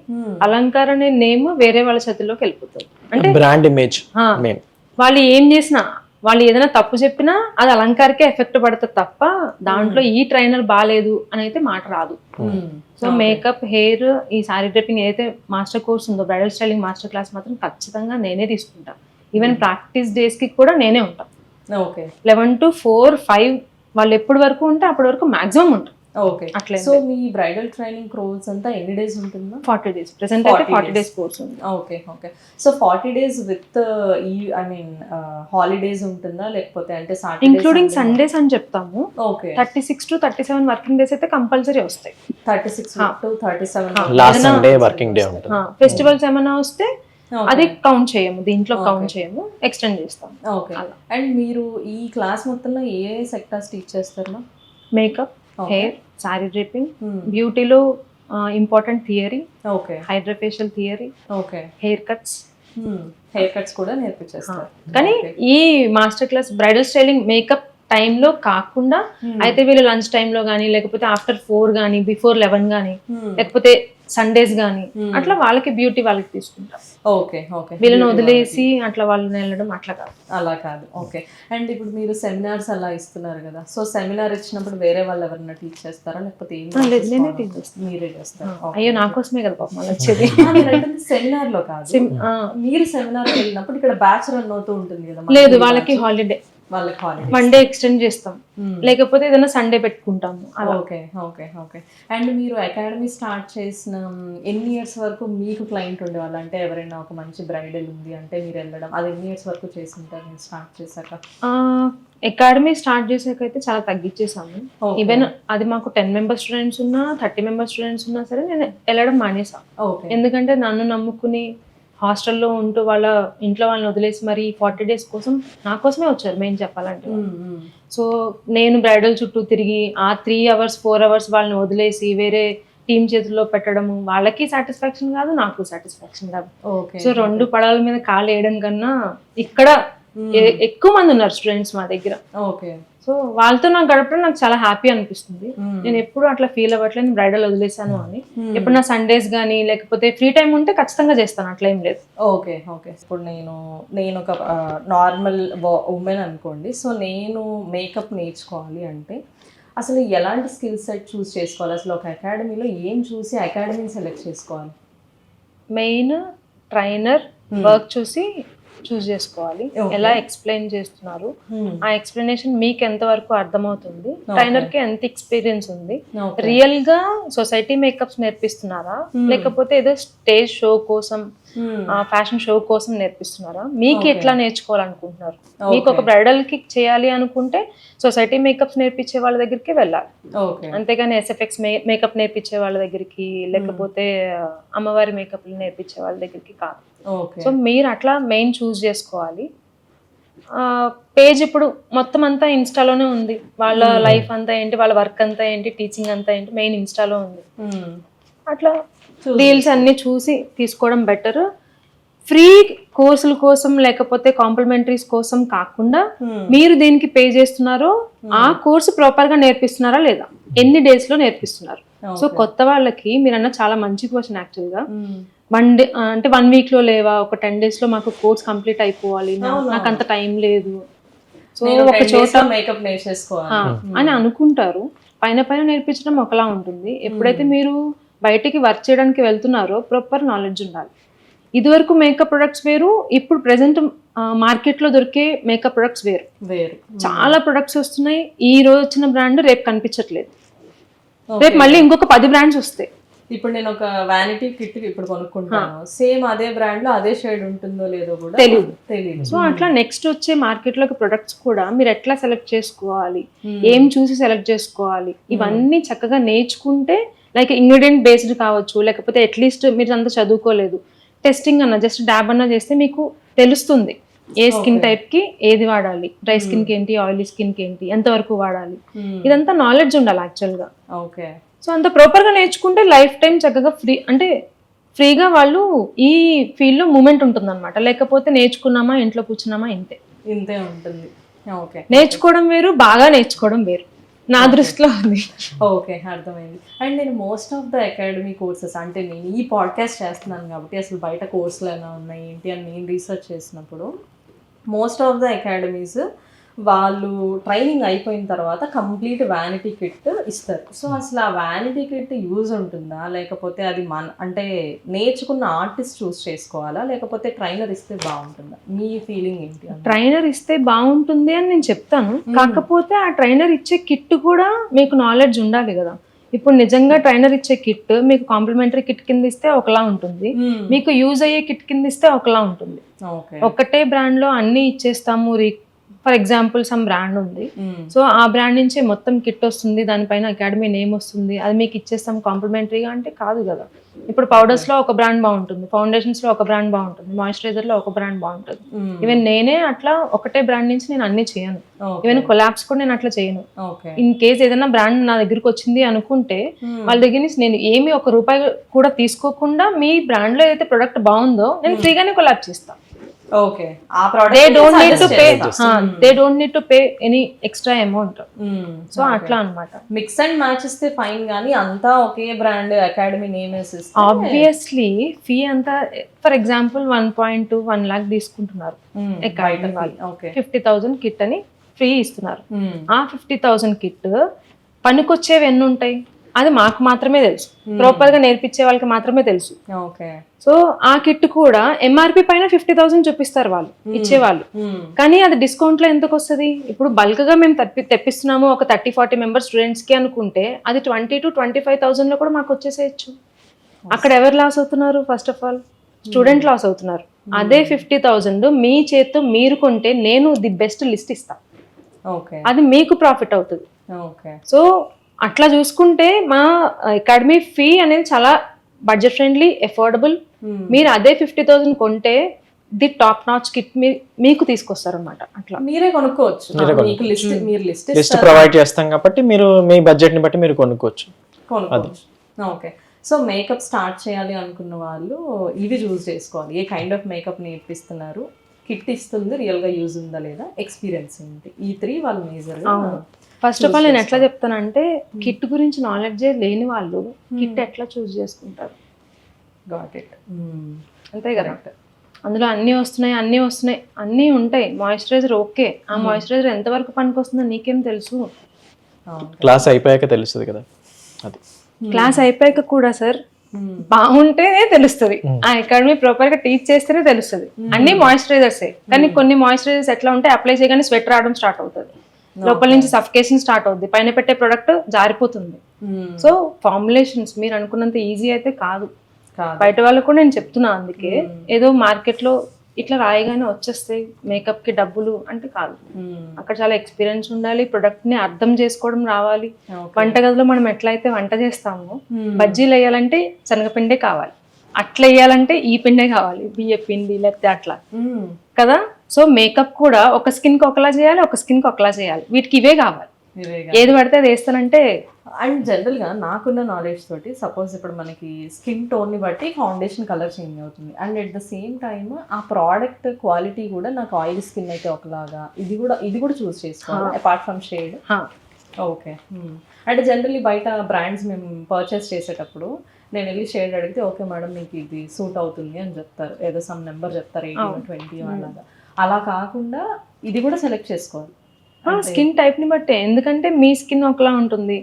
అలంకార అనే నేమ్ వేరే వాళ్ళ చేతిలోకి వెళ్ళిపోతుంది. అంటే బ్రాండ్ ఇమేజ్ మెయిన్. వాళ్ళు ఏం చేసినా, వాళ్ళు ఏదైనా తప్పు చెప్పినా అది అలంకారకే ఎఫెక్ట్ పడుతుంది తప్ప దాంట్లో ఈ ట్రైనర్ బాగాలేదు అని అయితే మాట రాదు. సో మేకప్, హెయిర్, ఈ సారీ డ్రెప్పింగ్ ఏదైతే మాస్టర్ కోర్స్ ఉందో, బ్రైడల్ స్టైలింగ్ మాస్టర్ క్లాస్ మాత్రం ఖచ్చితంగా నేనే తీసుకుంటా. ఈవెన్ ప్రాక్టీస్ డేస్ కి కూడా నేనే ఉంటాను. 11 to 4, 5 వాళ్ళు ఎప్పటి వరకు ఉంటే అప్పటి వరకు మాక్సిమం ఉంటాం. ఓకే, అట్లే. సో మీ బ్రైడల్ ట్రైనింగ్ కోర్స్ అంతా ఎన్ని డేస్ ఉంటుందా? 40 days. ప్రెసెంట్ అయితే 40 days కోర్స్ ఉంది. Okay okay. So 40 days with ఈ ఐ మీన్ హాలిడేస్ ఉంటుందా, లేకపోతే అంటే ఇంక్లూడింగ్ సండేస్ అని చెప్తాము. ఓకే, 36 to 37 వర్కింగ్ డేస్ అయితే కంపల్సరీ వస్తాయి. 36 to 37 last Sunday working day ఉంటుంది. ఫెస్టివల్స్ ఏమైనా వస్తే అది కౌంట్ చేయము, దీంట్లో కౌంట్ చేయము, ఎక్స్టెండ్ చేస్తాం. ఓకే. అండ్ మీరు ఈ క్లాస్ మొత్తంలో ఏ సెక్టార్స్ టీచ్ చేస్తారు? మేకప్, హెయిర్, సారీ డ్రిప్పింగ్, బ్యూటీలో important theory, okay, hydrofacial theory, okay, hair cuts కూడా నేర్పించేస్తారు. కానీ ఈ master class bridal styling makeup టైంలో కాకుండా అయితే వీళ్ళు లంచ్ టైంలో కానీ, లేకపోతే ఆఫ్టర్ 4 కానీ, బిఫోర్ 11 కానీ, లేకపోతే సండేస్ కానీ అట్లా వాళ్ళకి బ్యూటీ వాళ్ళకి తీసుకుంటాం. Okay okay. వీళ్ళని వదిలేసి అట్లా వాళ్ళని వెళ్ళడం అట్లా కాదు. అలా కాదు. ఓకే. అండ్ ఇప్పుడు మీరు సెమినార్స్ అలా ఇస్తున్నారు కదా, సో సెమినార్ ఇచ్చినప్పుడు వేరే వాళ్ళు ఎవరైనా టీచ్ చేస్తారా, లేకపోతే నేనే టీచ్ చేస్తాను. మీరే చేస్తారు? అయ్యో, నా కోసమే కదా పాపం వాళ్ళు వచ్చేది. సెమినార్ లో కాదు, మీరు సెమినార్ వెళ్ళినప్పుడు ఇక్కడ బ్యాచ్ రన్ అవుతూ ఉంటుంది కదా? లేదు, వాళ్ళకి హాలిడే, వాళ్ళకి హాలిడే 1 day ఎక్స్టెండ్ చేస్తాం, లేకపోతే ఏదైనా సండే పెట్టుకుంటాము. Okay okay okay. అండ్ మీరు అకాడమీ స్టార్ట్ చేసిన ఎన్ని ఇయర్స్ వరకు మీకు క్లయింట్ ఉండేవాళ్ళు? అంటే ఎవరైనా ఒక మంచి బ్రైడల్ ఉంది అంటే మీరు వెళ్ళడం, అది ఎన్ని ఇయర్స్ వరకు చేస్తుంటారు మీరు స్టార్ట్ చేశాక? అకాడమీ స్టార్ట్ చేసాకైతే చాలా తగ్గించేసాము. ఈవెన్ అది మాకు 10 members స్టూడెంట్స్ ఉన్నా, 30 members స్టూడెంట్స్ ఉన్నా సరే నేను వెళ్ళడం మానేసా. ఎందుకంటే నన్ను నమ్ముకుని హాస్టల్లో ఉంటూ వాళ్ళ ఇంట్లో వాళ్ళని వదిలేసి మరి 40 days కోసం నా కోసమే వచ్చారు మెయిన్ చెప్పాలంటే. సో నేను బ్రైడల్ చుట్టూ తిరిగి ఆ 3 hours 4 hours వాళ్ళని వదిలేసి వేరే టీం చేతుల్లో పెట్టడము వాళ్ళకి సాటిస్ఫాక్షన్ కాదు, నాకు సాటిస్ఫాక్షన్ కాదు. సో 2 పడాల మీద కాలు వేయడం కన్నా ఇక్కడ ఎక్కువ మంది ఉన్నారు స్టూడెంట్స్ మా దగ్గర. ఓకే. సో వాళ్ళతో నాకు గడపడం నాకు చాలా హ్యాపీ అనిపిస్తుంది. నేను ఎప్పుడు అట్లా ఫీల్ అవ్వట్లేదు బ్రైడల్ వదిలేసాను అని. ఎప్పుడు నా సండేస్ కానీ లేకపోతే ఫ్రీ టైం ఉంటే ఖచ్చితంగా చేస్తాను, అట్లా ఏం లేదు. Okay okay. ఇప్పుడు నేను ఒక నార్మల్ ఉమెన్ అనుకోండి, సో నేను మేకప్ నేర్చుకోవాలి అంటే అసలు ఎలాంటి స్కిల్ సెట్ చూస్ చేసుకోవాలి? అసలు ఒక అకాడమీలో ఏం చూసి అకాడమీని సెలెక్ట్ చేసుకోవాలి? మెయిన్ ట్రైనర్ వర్క్ చూసి చూస్ చేసుకోవాలి. ఎలా ఎక్స్ప్లెయిన్ చేస్తున్నారు, ఆ ఎక్స్ప్లెనేషన్ మీకు ఎంత వరకు అర్థమవుతుంది, ట్రైనర్ కి ఎంత ఎక్స్పీరియన్స్ ఉంది, రియల్ గా సొసైటీ మేకప్స్ నేర్పిస్తున్నారా లేకపోతే ఏదో స్టేజ్ షో కోసం, ఫ్యాషన్ షో కోసం నేర్పిస్తున్నారా, మీకు ఎట్లా నేర్చుకోవాలనుకుంటున్నారు. మీకు ఒక బ్రైడల్ కి చేయాలి అనుకుంటే సొసైటీ మేకప్స్ నేర్పించే వాళ్ళ దగ్గరికి వెళ్ళాలి, అంతేగాని ఎస్ఎఫ్ఎక్స్ మేకప్ నేర్పించే వాళ్ళ దగ్గరికి లేకపోతే అమ్మవారి మేకప్ నేర్పించే వాళ్ళ దగ్గరికి కాదు. సో మీరు అట్లా మెయిన్ చూస్ చేసుకోవాలి. పేజ్ ఇప్పుడు మొత్తం అంతా ఇన్స్టాలోనే ఉంది, వాళ్ళ లైఫ్ అంతా ఏంటి, వాళ్ళ వర్క్ అంతా ఏంటి, టీచింగ్ అంతా ఏంటి, మెయిన్ ఇన్స్టాలో ఉంది. అట్లా రీల్స్ అన్ని చూసి తీసుకోవడం బెటర్. ఫ్రీ కోర్సుల కోసం లేకపోతే కాంప్లిమెంటరీస్ కోసం కాకుండా మీరు దేనికి పే చేస్తున్నారో ఆ కోర్సు ప్రాపర్ గా నేర్పిస్తున్నారా లేదా, ఎన్ని డేస్ లో నేర్పిస్తున్నారు. సో కొత్త వాళ్ళకి మీరన్నా చాలా మంచి క్వశ్చన్ యాక్చువల్ గా. 1 day అంటే 1 week లో లేవా, ఒక 10 days లో మాకు కోర్స్ కంప్లీట్ అయిపోవాలి, నాకు అంత టైం లేదు, సో ఒక చోట మేకప్ నేర్చేసుకోవాలి అని అనుకుంటారు. పైన నేర్పించడం ఒకలా ఉంటుంది. ఎప్పుడైతే మీరు బయటికి వర్క్ చేయడానికి వెళ్తున్నారో ప్రాపర్ నాలెడ్జ్ ఉండాలి. ఇదివరకు మేకప్ ప్రొడక్ట్స్ వేరు, ఇప్పుడు ప్రెసెంట్ మార్కెట్లో దొరికే మేకప్ ప్రొడక్ట్స్ వేరు. చాలా ప్రొడక్ట్స్ వస్తున్నాయి, ఈ రోజు వచ్చిన బ్రాండ్ రేపు కనిపించట్లేదు, రేపు మళ్ళీ ఇంకొక 10 brands వస్తాయి. ఇప్పుడు నేను ఒక వ్యానిటీ కిట్ ఇప్పుడు కొనుక్కుంటాను, సేమ్ అదే బ్రాండ్ లో అదే షేడ్ ఉంటుందో లేదో కూడా తెలియదు. సో అట్లా నెక్స్ట్ వచ్చే మార్కెట్ లోకి ప్రొడక్ట్స్ కూడా మీరు ఎట్లా సెలెక్ట్ చేసుకోవాలి, ఏం చూసి సెలెక్ట్ చేసుకోవాలి, ఇవన్నీ చక్కగా నేర్చుకుంటే, లైక్ ఇంగ్రీడియంట్ బేస్డ్ కావచ్చు, లేకపోతే అట్లీస్ట్ మీరు అంతా చదువుకోలేదు, టెస్టింగ్ అన్న జస్ట్ డాబ్ అన్నా చేస్తే మీకు తెలుస్తుంది ఏ స్కిన్ టైప్ కి ఏది వాడాలి, డ్రై స్కిన్ కి ఏంటి, ఆయిలీ స్కిన్ కి ఏంటి, ఎంతవరకు వాడాలి, ఇదంతా నాలెడ్జ్ ఉండాలి యాక్చువల్ గా. ఓకే. సో అంత ప్రాపర్ గా నేర్చుకుంటే లైఫ్ టైం చక్కగా ఫ్రీగా వాళ్ళు ఈ ఫీల్డ్ లో మూమెంట్ ఉంటుంది అనమాట. లేకపోతే నేర్చుకున్నామా ఇంట్లో కూర్చున్నామా ఇంతే ఉంటుంది. ఓకే. నేర్చుకోవడం వేరు, బాగా నేర్చుకోవడం వేరు. నా దృష్టిలో ఉంది. ఓకే, అర్థమైంది. అండ్ నేను most of the academy courses, అంటే నేను ఈ పాడ్కాస్ట్ చేస్తున్నాను కాబట్టి అసలు బయట కోర్సులు ఎలా ఉన్నాయి ఏంటి అని నేను రీసెర్చ్ చేసినప్పుడు మోస్ట్ ఆఫ్ ద అకాడమీస్ వాళ్ళు ట్రైనింగ్ అయిపోయిన తర్వాత కంప్లీట్ వ్యానిటీ కిట్ ఇస్తారు. సో అసలు ఆ వ్యానిటీ కిట్ యూజ్ ఉంటుందా, లేకపోతే అది అంటే నేర్చుకున్న ఆర్టిస్ట్ చూస్ చేసుకోవాలా, లేకపోతే ట్రైనర్ ఇస్తే బాగుంటుందా? మీ ఫీలింగ్ ఏంటి? ట్రైనర్ ఇస్తే బాగుంటుంది అని నేను చెప్తాను. కాకపోతే ఆ ట్రైనర్ ఇచ్చే కిట్ కూడా మీకు నాలెడ్జ్ ఉండాలి కదా. ఇప్పుడు నిజంగా ట్రైనర్ ఇచ్చే కిట్ మీకు కాంప్లిమెంటరీ కిట్ కింద ఇస్తే ఒకలా ఉంటుంది, మీకు యూజ్ అయ్యే కిట్ కింద ఇస్తే ఒకలా ఉంటుంది. ఒకటే బ్రాండ్ లో అన్ని ఇచ్చేస్తాము. ఫర్ ఎగ్జాంపుల్ సమ్ బ్రాండ్ ఉంది, సో ఆ బ్రాండ్ నుంచే మొత్తం కిట్ వస్తుంది, దానిపైన అకాడమీ నేమ్ వస్తుంది, అది మీకు ఇచ్చేస్తాం కాంప్లిమెంటరీగా అంటే కాదు కదా. ఇప్పుడు పౌడర్స్ లో ఒక బ్రాండ్ బాగుంటుంది, ఫౌండేషన్స్ లో ఒక బ్రాండ్ బాగుంటుంది, మాయిశ్చరైజర్ లో ఒక బ్రాండ్ బాగుంటుంది. ఈవెన్ నేనే అట్లా ఒకటే బ్రాండ్ నుంచి నేను అన్ని చేయను, ఈవెన్ కొలాబ్స్ కూడా నేను అట్లా చేయను. ఇన్ కేస్ ఏదైనా బ్రాండ్ నా దగ్గరకు వచ్చింది అనుకుంటే వాళ్ళ దగ్గర నుంచి నేను ఏమి ₹1 కూడా తీసుకోకుండా మీ బ్రాండ్ లో ఏదైతే ప్రొడక్ట్ బాగుందో నేను ఫ్రీగానే కొలాబ్ చేస్తాను. ఓకే, ఆ product they don't need to pay any extra amount. So అట్లా అన్నమాట. మిక్స్ అండ్ మ్యాచ్ ఇస్తే ఫైన్, గానీ అంతా ఒకే బ్రాండ్ అకాడమీ నేమ్ వేసేస్తే ఆబ్వియస్లీ ఫీ అంతా ఫర్ ఎగ్జాంపుల్ 1.1 lakh తీసుకుంటున్నారు అకాడమీ వాళ్ళు, 50,000 కిట్ అని ఫ్రీ ఇస్తున్నారు. ఆ 50,000 కిట్ పనికొచ్చేవి ఎన్ని ఉంటాయి అది మాకు మాత్రమే తెలుసు, ప్రాపర్ గా నేర్పించే వాళ్ళకి మాత్రమే తెలుసు. సో ఆ కిట్ కూడా ఎంఆర్పి పైన 50,000 చూపిస్తారు వాళ్ళు ఇచ్చేవాళ్ళు, కానీ అది డిస్కౌంట్ లో ఎంతకు వస్తుంది? ఇప్పుడు బల్క్ గా మేము తెప్పిస్తున్నాము ఒక 30-40 మెంబర్స్ స్టూడెంట్స్ కి అనుకుంటే అది 20,000 to 25,000 లో కూడా మాకు వచ్చేసేయచ్చు. అక్కడ ఎవరు లాస్ అవుతున్నారు? First of all student loss అవుతున్నారు. అదే 50,000 మీ చేత్తో మీరు కొంటే నేను ది బెస్ట్ లిస్ట్ ఇస్తాను, అది మీకు ప్రాఫిట్ అవుతుంది. సో అట్లా చూసుకుంటే మా అకాడమీ ఫీ అనేది చాలా బడ్జెట్ ఫ్రెండ్లీ, అఫోర్డబుల్. మీరు అదే 50,000 కొంటే ది టాప్ నాచ్ కిట్ మీకు తీసుకొస్తారు అనమాట. అట్లా మీరే కొనుక్కోవచ్చు, లిస్ట్ ప్రొవైడ్ చేస్తాం కాబట్టి మీరు మీ బడ్జెట్ ని బట్టి మీరు కొనుక్కోవచ్చు. ఓకే, సో మేకప్ స్టార్ట్ చేయాలి అనుకున్న వాళ్ళు ఇవి చూస్ చేసుకోవాలి. ఏ కైండ్ ఆఫ్ మేకప్ నేర్పిస్తున్నారు, కిట్ ఇస్తుంది, రియల్ గా యూజ్ ఉందా లేదా, ఎక్స్పీరియన్స్ ఏంటి, ఈ 3 వాళ్ళు మేజర్. ఫస్ట్ ఆఫ్ ఆల్ నేను ఎట్లా చెప్తానంటే కిట్ గురించి నాలెడ్జే లేని వాళ్ళు కిట్ ఎట్లా చూస్ చేసుకుంటారు? గాట్ ఇట్, అంతే కదా. అందులో అన్నీ వస్తున్నాయి అన్నీ ఉంటాయి. మాయిశ్చరైజర్ ఓకే, ఆ మాయిశ్చరైజర్ ఎంతవరకు పనికి వస్తుందో నీకేం తెలుసు? క్లాస్ అయిపోయాక తెలుస్తుంది కదా. అది క్లాస్ అయిపోయాక కూడా సార్ బాగుంటేనే తెలుస్తుంది, ఆ అకాడమీ ప్రాపర్ గా టీచ్ చేస్తేనే తెలుస్తుంది. అన్ని మాయిశ్చరైజర్సే, కానీ కొన్ని మాయిశ్చరైజర్స్ ఎట్లా ఉంటే అప్లై చేయగానే స్వెట్ రావడం స్టార్ట్ అవుతుంది, లోపల నుంచి సఫికేషన్ స్టార్ట్ అవుతుంది, పైన పెట్టే ప్రొడక్ట్ జారిపోతుంది. సో ఫార్ములేషన్స్ మీరు అనుకున్నంత ఈజీ అయితే కాదు. బయట వాళ్ళకు కూడా నేను చెప్తున్నా, అందుకే ఏదో మార్కెట్ లో ఇట్లా రాయగానే వచ్చేస్తాయి మేకప్ కి డబ్బులు అంటే కాదు. అక్కడ చాలా ఎక్స్పీరియన్స్ ఉండాలి, ప్రొడక్ట్ ని అర్థం చేసుకోవడం రావాలి. వంటగదిలో మనం ఎట్లయితే వంట చేస్తామో బజ్జీలు వేయాలంటే శనగపిండే కావాలి, అట్లా వేయాలంటే ఈ పిండే కావాలి, బియ్య పిండి లేకపోతే అట్లా కదా. సో మేకప్ కూడా ఒక స్కిన్ కి ఒకలా చేయాలి, ఒక స్కిన్ కి ఒకలా చేయాలి, వీటికి ఇవే కావాలి. ఏది పడితే అది వేస్తానంటే. అండ్ జనరల్ గా నాకున్న నాలెడ్జ్ తోటి సపోజ్ ఇప్పుడు మనకి స్కిన్ టోన్ ని బట్టి ఫౌండేషన్ కలర్ చేంజ్ అవుతుంది, and at the same time ఆ ప్రోడక్ట్ క్వాలిటీ కూడా నాకు ఆయిల్ స్కిన్ అయితే ఒకలాగా, ఇది కూడా చూస్ చేసుకోవాలి అపార్ట్ ఫ్రమ్ షేడ్. ఓకే, అంటే జనరల్లీ బయట బ్రాండ్స్ మేము పర్చేస్ చేసేటప్పుడు నేను వెళ్ళి షేడ్ అడిగితే ఓకే మేడం మీకు ఇది సూట్ అవుతుంది అని చెప్తారు, ఏదో సమ్ నెంబర్ చెప్తారు 18-20 అలాగా. అలా కాకుండా ఇది కూడా సెలెక్ట్ చేసుకోవాలి స్కిన్ టైప్ ని బట్టే. ఎందుకంటే మీ స్కిన్ ఒకలా ఉంటుంది,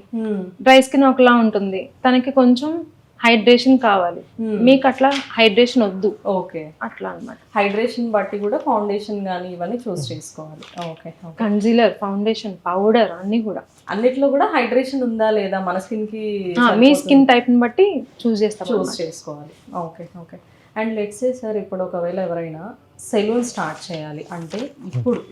డ్రై స్కిన్ ఒకలా ఉంటుంది, తనకి కొంచెం హైడ్రేషన్ కావాలి, మీకు అట్లా హైడ్రేషన్ వద్దు. ఓకే, అట్లా అన్నమాట. హైడ్రేషన్ బట్టి కూడా ఫౌండేషన్ కానీ ఇవన్నీ చూస్ చేసుకోవాలి. ఓకే, కన్సీలర్, ఫౌండేషన్, పౌడర్ అన్ని కూడా అన్నిట్లో కూడా హైడ్రేషన్ ఉందా లేదా మన స్కిన్ కి మీ స్కిన్ టైప్ ని బట్టి చూస్ చేసుకోవాలి. Okay okay. And let's say sir, ఇప్పుడు ఒకవేళ ఎవరైనా సెలూన్ స్టార్ట్ చేయాలి అంటే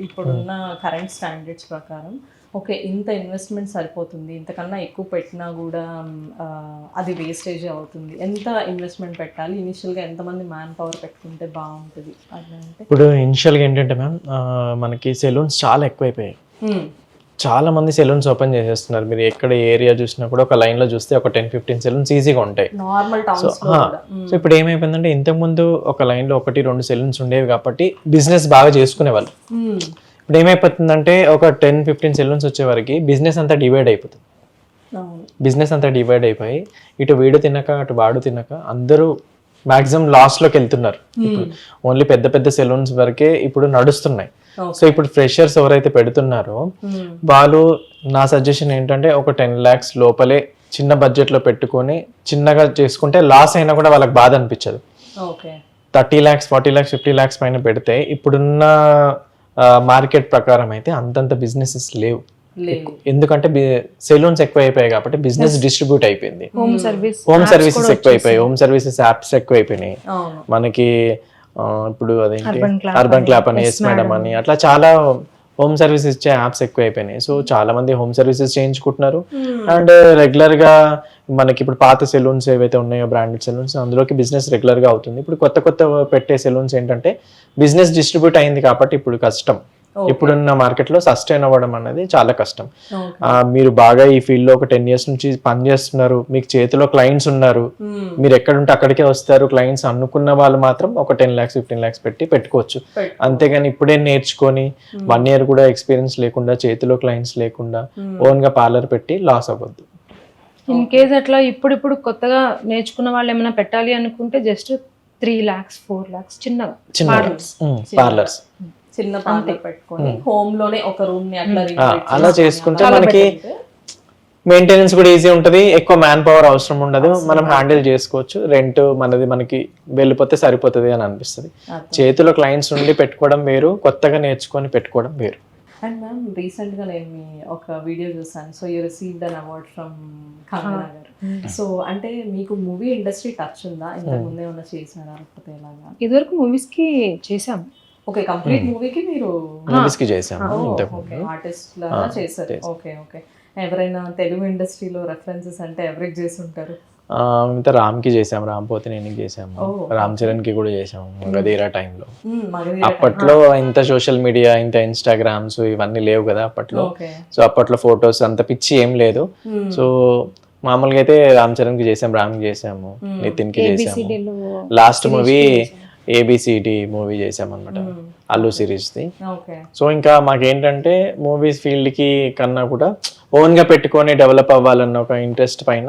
ఇప్పుడున్న కరెంట్ స్టాండర్డ్స్ ప్రకారం ఓకే ఇంత ఇన్వెస్ట్మెంట్ సరిపోతుంది, ఇంతకన్నా ఎక్కువ పెట్టినా కూడా అది వేస్టేజ్ అవుతుంది, ఎంత ఇన్వెస్ట్మెంట్ పెట్టాలి, ఇనిషియల్గా ఎంతమంది మ్యాన్ పవర్ పెట్టుకుంటే బాగుంటుంది అది అంటే? ఇప్పుడు ఇనిషియల్గా ఏంటంటే మ్యామ్ మనకి సెలూన్స్ చాలా ఎక్కువైపోయాయి, చాలా మంది సెలూన్స్ ఓపెన్ చేసేస్తున్నారు. మీరు ఎక్కడ ఏరియా చూసినా కూడా ఒక లైన్ లో చూస్తే ఒక 10-15 సెలూన్స్ ఈజీగా ఉంటాయి. సో ఇప్పుడు ఏమైపోయిందంటే ఇంతకు ముందు ఒక లైన్ లో 1-2 సెలూన్స్ ఉండేవి కాబట్టి బిజినెస్ బాగా చేసుకునే వాళ్ళు. ఇప్పుడు ఏమైపోతుందంటే ఒక 10-15 సెలూన్స్ వచ్చే వరకు బిజినెస్ అంతా డివైడ్ అయిపోతుంది. బిజినెస్ అంతా డివైడ్ అయిపోయి ఇటు వీడు తినక అటు వాడు తినక అందరూ మాక్సిమం లాస్ట్లోకి వెళ్తున్నారు. ఇప్పుడు ఓన్లీ పెద్ద పెద్ద సెలూన్స్ వరకే ఇప్పుడు నడుస్తున్నాయి. సో ఇప్పుడు ఫ్రెషర్స్ ఎవరైతే పెడుతున్నారో వాళ్ళు, నా సజెషన్ ఏంటంటే ఒక 10 lakhs లోపలే చిన్న బడ్జెట్లో పెట్టుకొని చిన్నగా చేసుకుంటే లాస్ అయినా కూడా వాళ్ళకి బాధ అనిపించదు. 30 lakhs 40 lakhs 50 lakhs పైన పెడితే ఇప్పుడున్న మార్కెట్ ప్రకారం అయితే అంతంత బిజినెసెస్ లేవు. ఎందుకంటే సెలూన్స్ ఎక్కువ అయిపోయాయి కాబట్టి బిజినెస్ డిస్ట్రిబ్యూట్ అయిపోయింది. హోమ్ సర్వీసెస్ ఎక్కువ అయిపోయాయి, హోమ్ సర్వీసెస్ యాప్స్ ఎక్కువ అయిపోయినాయి మనకి. ఇప్పుడు అదేంటి అర్బన్ క్లాప్ అని, ఎస్ మేడం అని, అట్లా చాలా హోమ్ సర్వీసెస్ ఇచ్చే యాప్స్ ఎక్కువ అయిపోయినాయి. సో చాలా మంది హోమ్ సర్వీసెస్ చేయించుకుంటున్నారు. అండ్ రెగ్యులర్ గా మనకి ఇప్పుడు పాత సెలూన్స్ ఏవైతే ఉన్నాయో బ్రాండెడ్ సెలూన్స్, అందులోకి బిజినెస్ రెగ్యులర్ గా అవుతుంది. ఇప్పుడు కొత్త కొత్త పెట్టే సెలూన్స్ ఏంటంటే బిజినెస్ డిస్ట్రిబ్యూట్ అయింది కాబట్టి ఇప్పుడు కష్టం. ఇప్పుడున్న మార్కెట్ లో సస్టైన్ అవ్వడం అనేది చాలా కష్టం. మీరు బాగా ఈ ఫీల్డ్ లో ఒక 10 years నుంచి పని చేస్తున్నారు, మీకు చేతిలో క్లయింట్స్ ఉన్నారు, మీరు ఎక్కడుంటే అక్కడికే వస్తారు క్లయింట్స్ అనుకున్న వాళ్ళు మాత్రం ఒక 10 lakhs 15 lakhs పెట్టుకోవచ్చు. అంతేగాని ఇప్పుడే నేర్చుకొని 1 year కూడా ఎక్స్పీరియన్స్ లేకుండా, చేతిలో క్లయింట్స్ లేకుండా ఓన్ గా పార్లర్ పెట్టి లాస్ అవ్వద్దు. ఇన్ కేస్ అట్లా ఇప్పుడు కొత్తగా నేర్చుకున్న వాళ్ళు ఏమైనా పెట్టాలి అనుకుంటే జస్ట్ 3 lakhs 4 lakhs చిన్నగా పార్లర్స్ చిన్న పార్లర్ పెట్టుకొని హోమ్ లోనే ఒక రూమ్ ని అలా చేసుకుంటే మనకి మెయింటెనెన్స్ కూడా ఈజీ ఉంటది, ఎక్కువ మ్యాన్ పవర్ అవసరం ఉండదు, మనం హ్యాండిల్ చేసుకోవచ్చు. రెంట్ మనకి వెళ్ళిపోతే సరిపోతుంది అని అనిపిస్తుంది. చేతిలో క్లయింట్స్ ఉండి పెట్టుకోవడం వేరు, కొత్తగా నేర్చుకొని పెట్టుకోవడం వేరు. అండ్ మ్యామ్ రీసెంట్ గా నేను మీ ఒక వీడియో చూసాను. So you received an award from Kangana గారు. సో అంటే మీకు మూవీ ఇండస్ట్రీ టచ్ ఉందా? ఇంతకు ముందే ఏమైనా చేసినారా లేకపోతే ఎలాగా? ఇదివరకు మూవీస్ కి చేసాం. ఓకే, కంప్లీట్ మూవీకి మీరు మూవీస్ కి చేసాము, ఆర్టిస్ట్ లాగా చేశారు. Okay okay. ఎవరైనా తెలుగు ఇండస్ట్రీలో రెఫరెన్సెస్ అంటే ఎవరికి చేసి ఉంటారు? రామ్ కి చేసాము, రామ్ పోతినేనికి చేసాము, రామ్ చరణ్ కి కూడా చేసాము మగధీరా టైంలో. అప్పట్లో ఇంత సోషల్ మీడియా, ఇంత ఇన్స్టాగ్రామ్స్ ఇవన్నీ లేవు కదా అప్పట్లో. సో అప్పట్లో ఫొటోస్ అంత పిచ్చి ఏం లేదు. సో మామూలుగా అయితే రామ్ చరణ్ కి చేసాము, రామ్ కి చేసాము, నితిన్ కి చేసాము. లాస్ట్ మూవీ ABCD మూవీ చేసామన్నమాట, అల్లు సిరీస్ ది. సో ఇంకా మాకేంటంటే మూవీస్ ఫీల్డ్ కి కన్నా కూడా ఓన్ గా పెట్టుకొని డెవలప్ అవ్వాలన్న ఒక ఇంట్రెస్ట్ పైన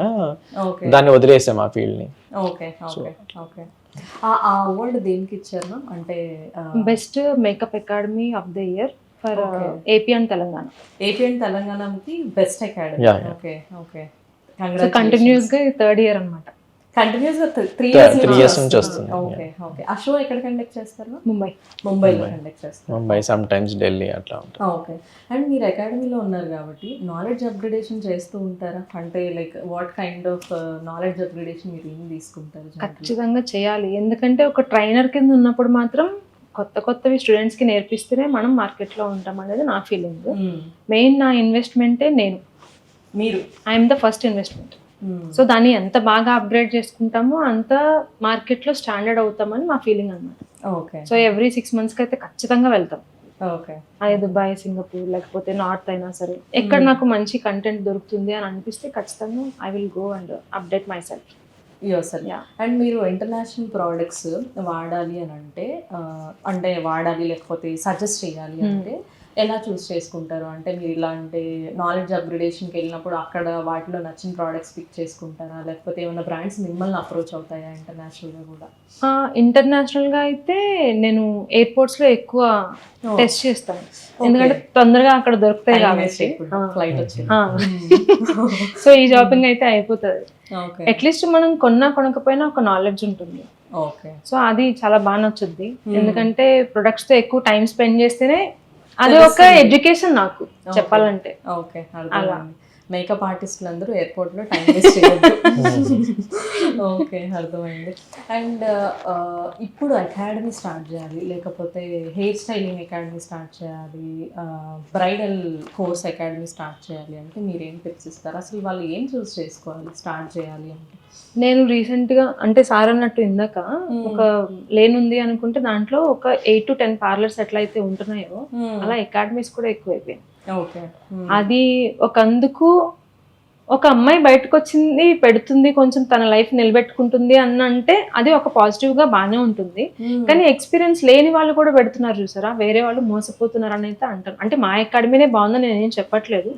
దాన్ని వదిలేసాం ఆ ఫీల్డ్ ని. ఆ అవార్డు దేనికి ఇచ్చారు? అంటే best makeup academy of the year for AP and Telangana. AP and తెలంగాణకి best academy. Okay okay. Continuous గా 3rd year అన్నమాట. కంటిన్యూస్ గా 3 years నుంచి వస్తుంది. Okay okay. ఆ షో ఎక్కడ కండక్ట్ చేస్తారు? ముంబైలో కండక్ట్ చేస్తారు. ముంబై, సమ్ టైమ్స్ ఢిల్లీ అట్లా ఉంటుంది. ఓకే. అండ్ మీరు అకాడమీలో ఉన్నారు కాబట్టి నాలెడ్జ్ అప్గ్రేడేషన్ చేస్తూ ఉంటారా? అంటే like what kind of knowledge upgradation మీరు ఏం తీసుకుంటారు? ఖచ్చితంగా చేయాలి. ఎందుకంటే ఒక ట్రైనర్ కింద ఉన్నప్పుడు మాత్రం కొత్తవి స్టూడెంట్స్ కి నేర్పిస్తేనే మనం మార్కెట్ లో ఉంటాం అనేది నా ఫీలింగ్. మెయిన్ నా ఇన్వెస్ట్మెంటే మీరు I'm the first investment. So దాన్ని ఎంత బాగా అప్గ్రేడ్ చేసుకుంటామో అంత మార్కెట్లో స్టాండర్డ్ అవుతామని మా ఫీలింగ్ అనమాట. ఓకే. సో ఎవ్రీ 6 months అయితే ఖచ్చితంగా వెళ్తాం. ఓకే. అదే దుబాయ్, సింగపూర్ లేకపోతే నార్త్ అయినా సరే ఎక్కడ నాకు మంచి కంటెంట్ దొరుకుతుంది అని అనిపిస్తే ఖచ్చితంగా I will go and update my self. And మీరు ఇంటర్నేషనల్ ప్రోడక్ట్స్ వాడాలి అని అంటే వాడాలి లేకపోతే సజెస్ట్ చేయాలి అంటే ఎలా చూస్ చేసుకుంటారు? అంటే మీరు ఇలాంటి నాలెడ్జ్ అప్గ్రేడేషన్కి వెళ్ళినప్పుడు అక్కడ వాటిలో నచ్చిన ప్రోడక్ట్స్ పిక్ చేసుకుంటారా లేకపోతే ఏమైనా బ్రాండ్స్ మిమ్మల్ని అప్రోచ్ అవుతాయా ఇంటర్నేషనల్గా కూడా? ఇంటర్నేషనల్గా అయితే నేను ఎయిర్పోర్ట్స్లో ఎక్కువ టెస్ట్ చేస్తాను, ఎందుకంటే తొందరగా అక్కడ దొరుకుతాయి కాబట్టి. ఫ్లైట్ వచ్చింది. సో ఈ షాపింగ్ అయితే అయిపోతుంది. అట్లీస్ట్ మనం కొనకపోయినా ఒక నాలెడ్జ్ ఉంటుంది. సో అది చాలా బాగా నచ్చుద్ది, ఎందుకంటే ప్రొడక్ట్స్తో ఎక్కువ టైం స్పెండ్ చేస్తేనే అది ఒక ఎడ్యుకేషన్ నాకు చెప్పాలంటే. ఓకే. అలా మేకప్ ఆర్టిస్టులు అందరూ ఎయిర్పోర్ట్లో టైం వేస్ట్ చేయొద్దు. ఓకే, అర్థమైంది. అండ్ ఇప్పుడు అకాడమీ స్టార్ట్ చేయాలి లేకపోతే హెయిర్ స్టైలింగ్ అకాడమీ స్టార్ట్ చేయాలి, బ్రైడల్ కోర్స్ అకాడమీ స్టార్ట్ చేయాలి అంటే మీరేం టిప్స్ ఇస్తారు? అసలు వాళ్ళు ఏం చూస్ చేసుకోవాలి స్టార్ట్ చేయాలి అంటే? నేను రీసెంట్గా అంటే సార్ అన్నట్టు ఇందాక ఒక లేన్ ఉంది అనుకుంటే దాంట్లో ఒక 8 to 10 పార్లర్స్ ఎట్లయితే ఉంటున్నాయో అలా అకాడమీస్ కూడా ఎక్కువైపోయాయి. అది ఒక అందుకు ఒక అమ్మాయి బయటకు వచ్చింది పెడుతుంది, కొంచెం తన లైఫ్ నిలబెట్టుకుంటుంది అని అంటే అది ఒక పాజిటివ్ గా బాగానే ఉంటుంది. కానీ ఎక్స్పీరియన్స్ లేని వాళ్ళు కూడా పెడుతున్నారు చూసారా, వేరే వాళ్ళు మోసపోతున్నారు అని అయితే అంటారు. అంటే మా అకాడమీనే బాగుందని నేనేం చెప్పట్లేదు,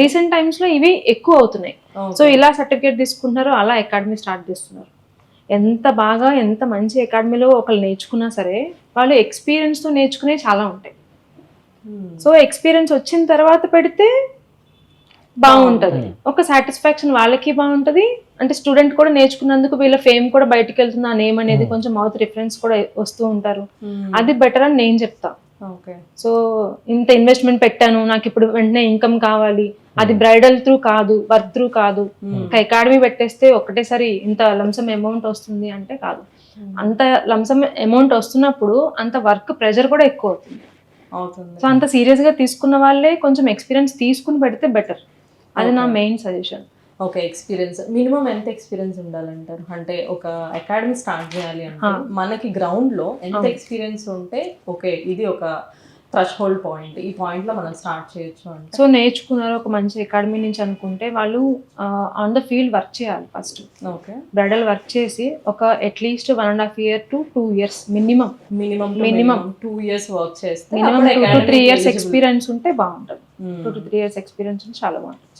రీసెంట్ టైమ్స్ లో ఇవి ఎక్కువ అవుతున్నాయి. సో ఇలా సర్టిఫికేట్ తీసుకుంటున్నారు, అలా అకాడమీ స్టార్ట్ చేస్తున్నారు. ఎంత బాగా ఎంత మంచి అకాడమీలో ఒకళ్ళు నేర్చుకున్నా సరే వాళ్ళు ఎక్స్పీరియన్స్ తో నేర్చుకునే చాలా ఉంటాయి. సో ఎక్స్పీరియన్స్ వచ్చిన తర్వాత పెడితే బాగుంటది, ఒక సాటిస్ఫాక్షన్ వాళ్ళకి బాగుంటది. అంటే స్టూడెంట్ కూడా నేర్చుకున్నందుకు వీళ్ళ ఫేమ్ కూడా బయటకు వెళ్తుంది, ఆ నేమ్ అనేది కొంచెం మౌత్ రిఫరెన్స్ కూడా వస్తూ ఉంటారు. అది బెటర్ అని నేను చెప్తా. సో ఇంత ఇన్వెస్ట్మెంట్ పెట్టాను, నాకు ఇప్పుడు వెంటనే ఇన్కమ్ కావాలి, అది బ్రైడల్ త్రూ కాదు, వర్క్ త్రూ కాదు, ఒక అకాడమీ పెట్టేస్తే ఒకటేసారి ఇంత లంసమ్ అమౌంట్ వస్తుంది అంటే కాదు. అంత లంసమ్ అమౌంట్ వస్తున్నప్పుడు అంత వర్క్ ప్రెషర్ కూడా ఎక్కువ అవుతుంది. సో అంత సీరియస్ గా తీసుకున్న వాళ్ళే కొంచెం ఎక్స్పీరియన్స్ తీసుకుని పెడితే బెటర్. అది నా main suggestion. Okay, experience minimum ఎంత ఎక్స్పీరియన్స్ ఉండాలంటారు? అంటే ఒక అకాడమీ స్టార్ట్ చేయాలి అంటే మనకి గ్రౌండ్ లో ఎంత ఎక్స్పీరియన్స్ ఉంటే ఓకే ఇది ఒక థ్రెషోల్డ్ పాయింట్, ఈ పాయింట్ లో మనం స్టార్ట్ చేయొచ్చు అంటే? సో నేర్చుకున్నారు ఒక మంచి అకాడమీ నుంచి అనుకుంటే వాళ్ళు ఆన్ ద ఫీల్డ్ వర్క్ చేయాలి ఫస్ట్. ఓకే, బ్రైడల్ వర్క్ చేసి ఒక at least 1.5 year to 2 years minimum 2 years work చేస్తే మినిమం 2 to 3 years ఎక్స్పీరియన్స్ ఉంటే బాగుంటుంది. 2 to 3 years ఎక్స్పీరియన్స్ ఉంటే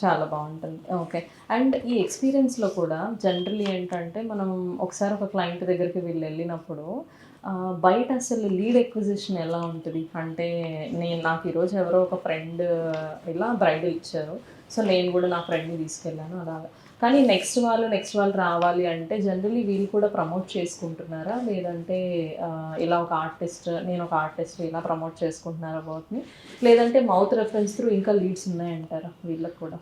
చాలా బాగుంటుంది. ఓకే, అండ్ ఈ ఎక్స్పీరియన్స్ లో కూడా జనరల్లీ ఏంటంటే మనం ఒకసారి ఒక క్లయింట్ దగ్గరికి వెళ్ళినప్పుడు బయట అసలు లీడ్ ఎక్విజిషన్ ఎలా ఉంటుంది అంటే, నాకు ఈరోజు ఎవరో ఒక ఫ్రెండ్ ఇలా బ్రైడల్ ఇచ్చారు, సో నేను కూడా నా ఫ్రెండ్ని తీసుకెళ్ళాను అలా. కానీ నెక్స్ట్ వాళ్ళు రావాలి అంటే జనరల్లీ వీళ్ళు కూడా ప్రమోట్ చేసుకుంటున్నారా, లేదంటే ఇలా ఒక ఆర్టిస్ట్ నేను ఒక ఆర్టిస్ట్ ఇలా ప్రమోట్ చేసుకుంటున్నారా అబౌట్ని, లేదంటే మౌత్ రెఫరెన్స్ త్రూ ఇంకా లీడ్స్ ఉన్నాయంటారా వీళ్ళకి కూడా?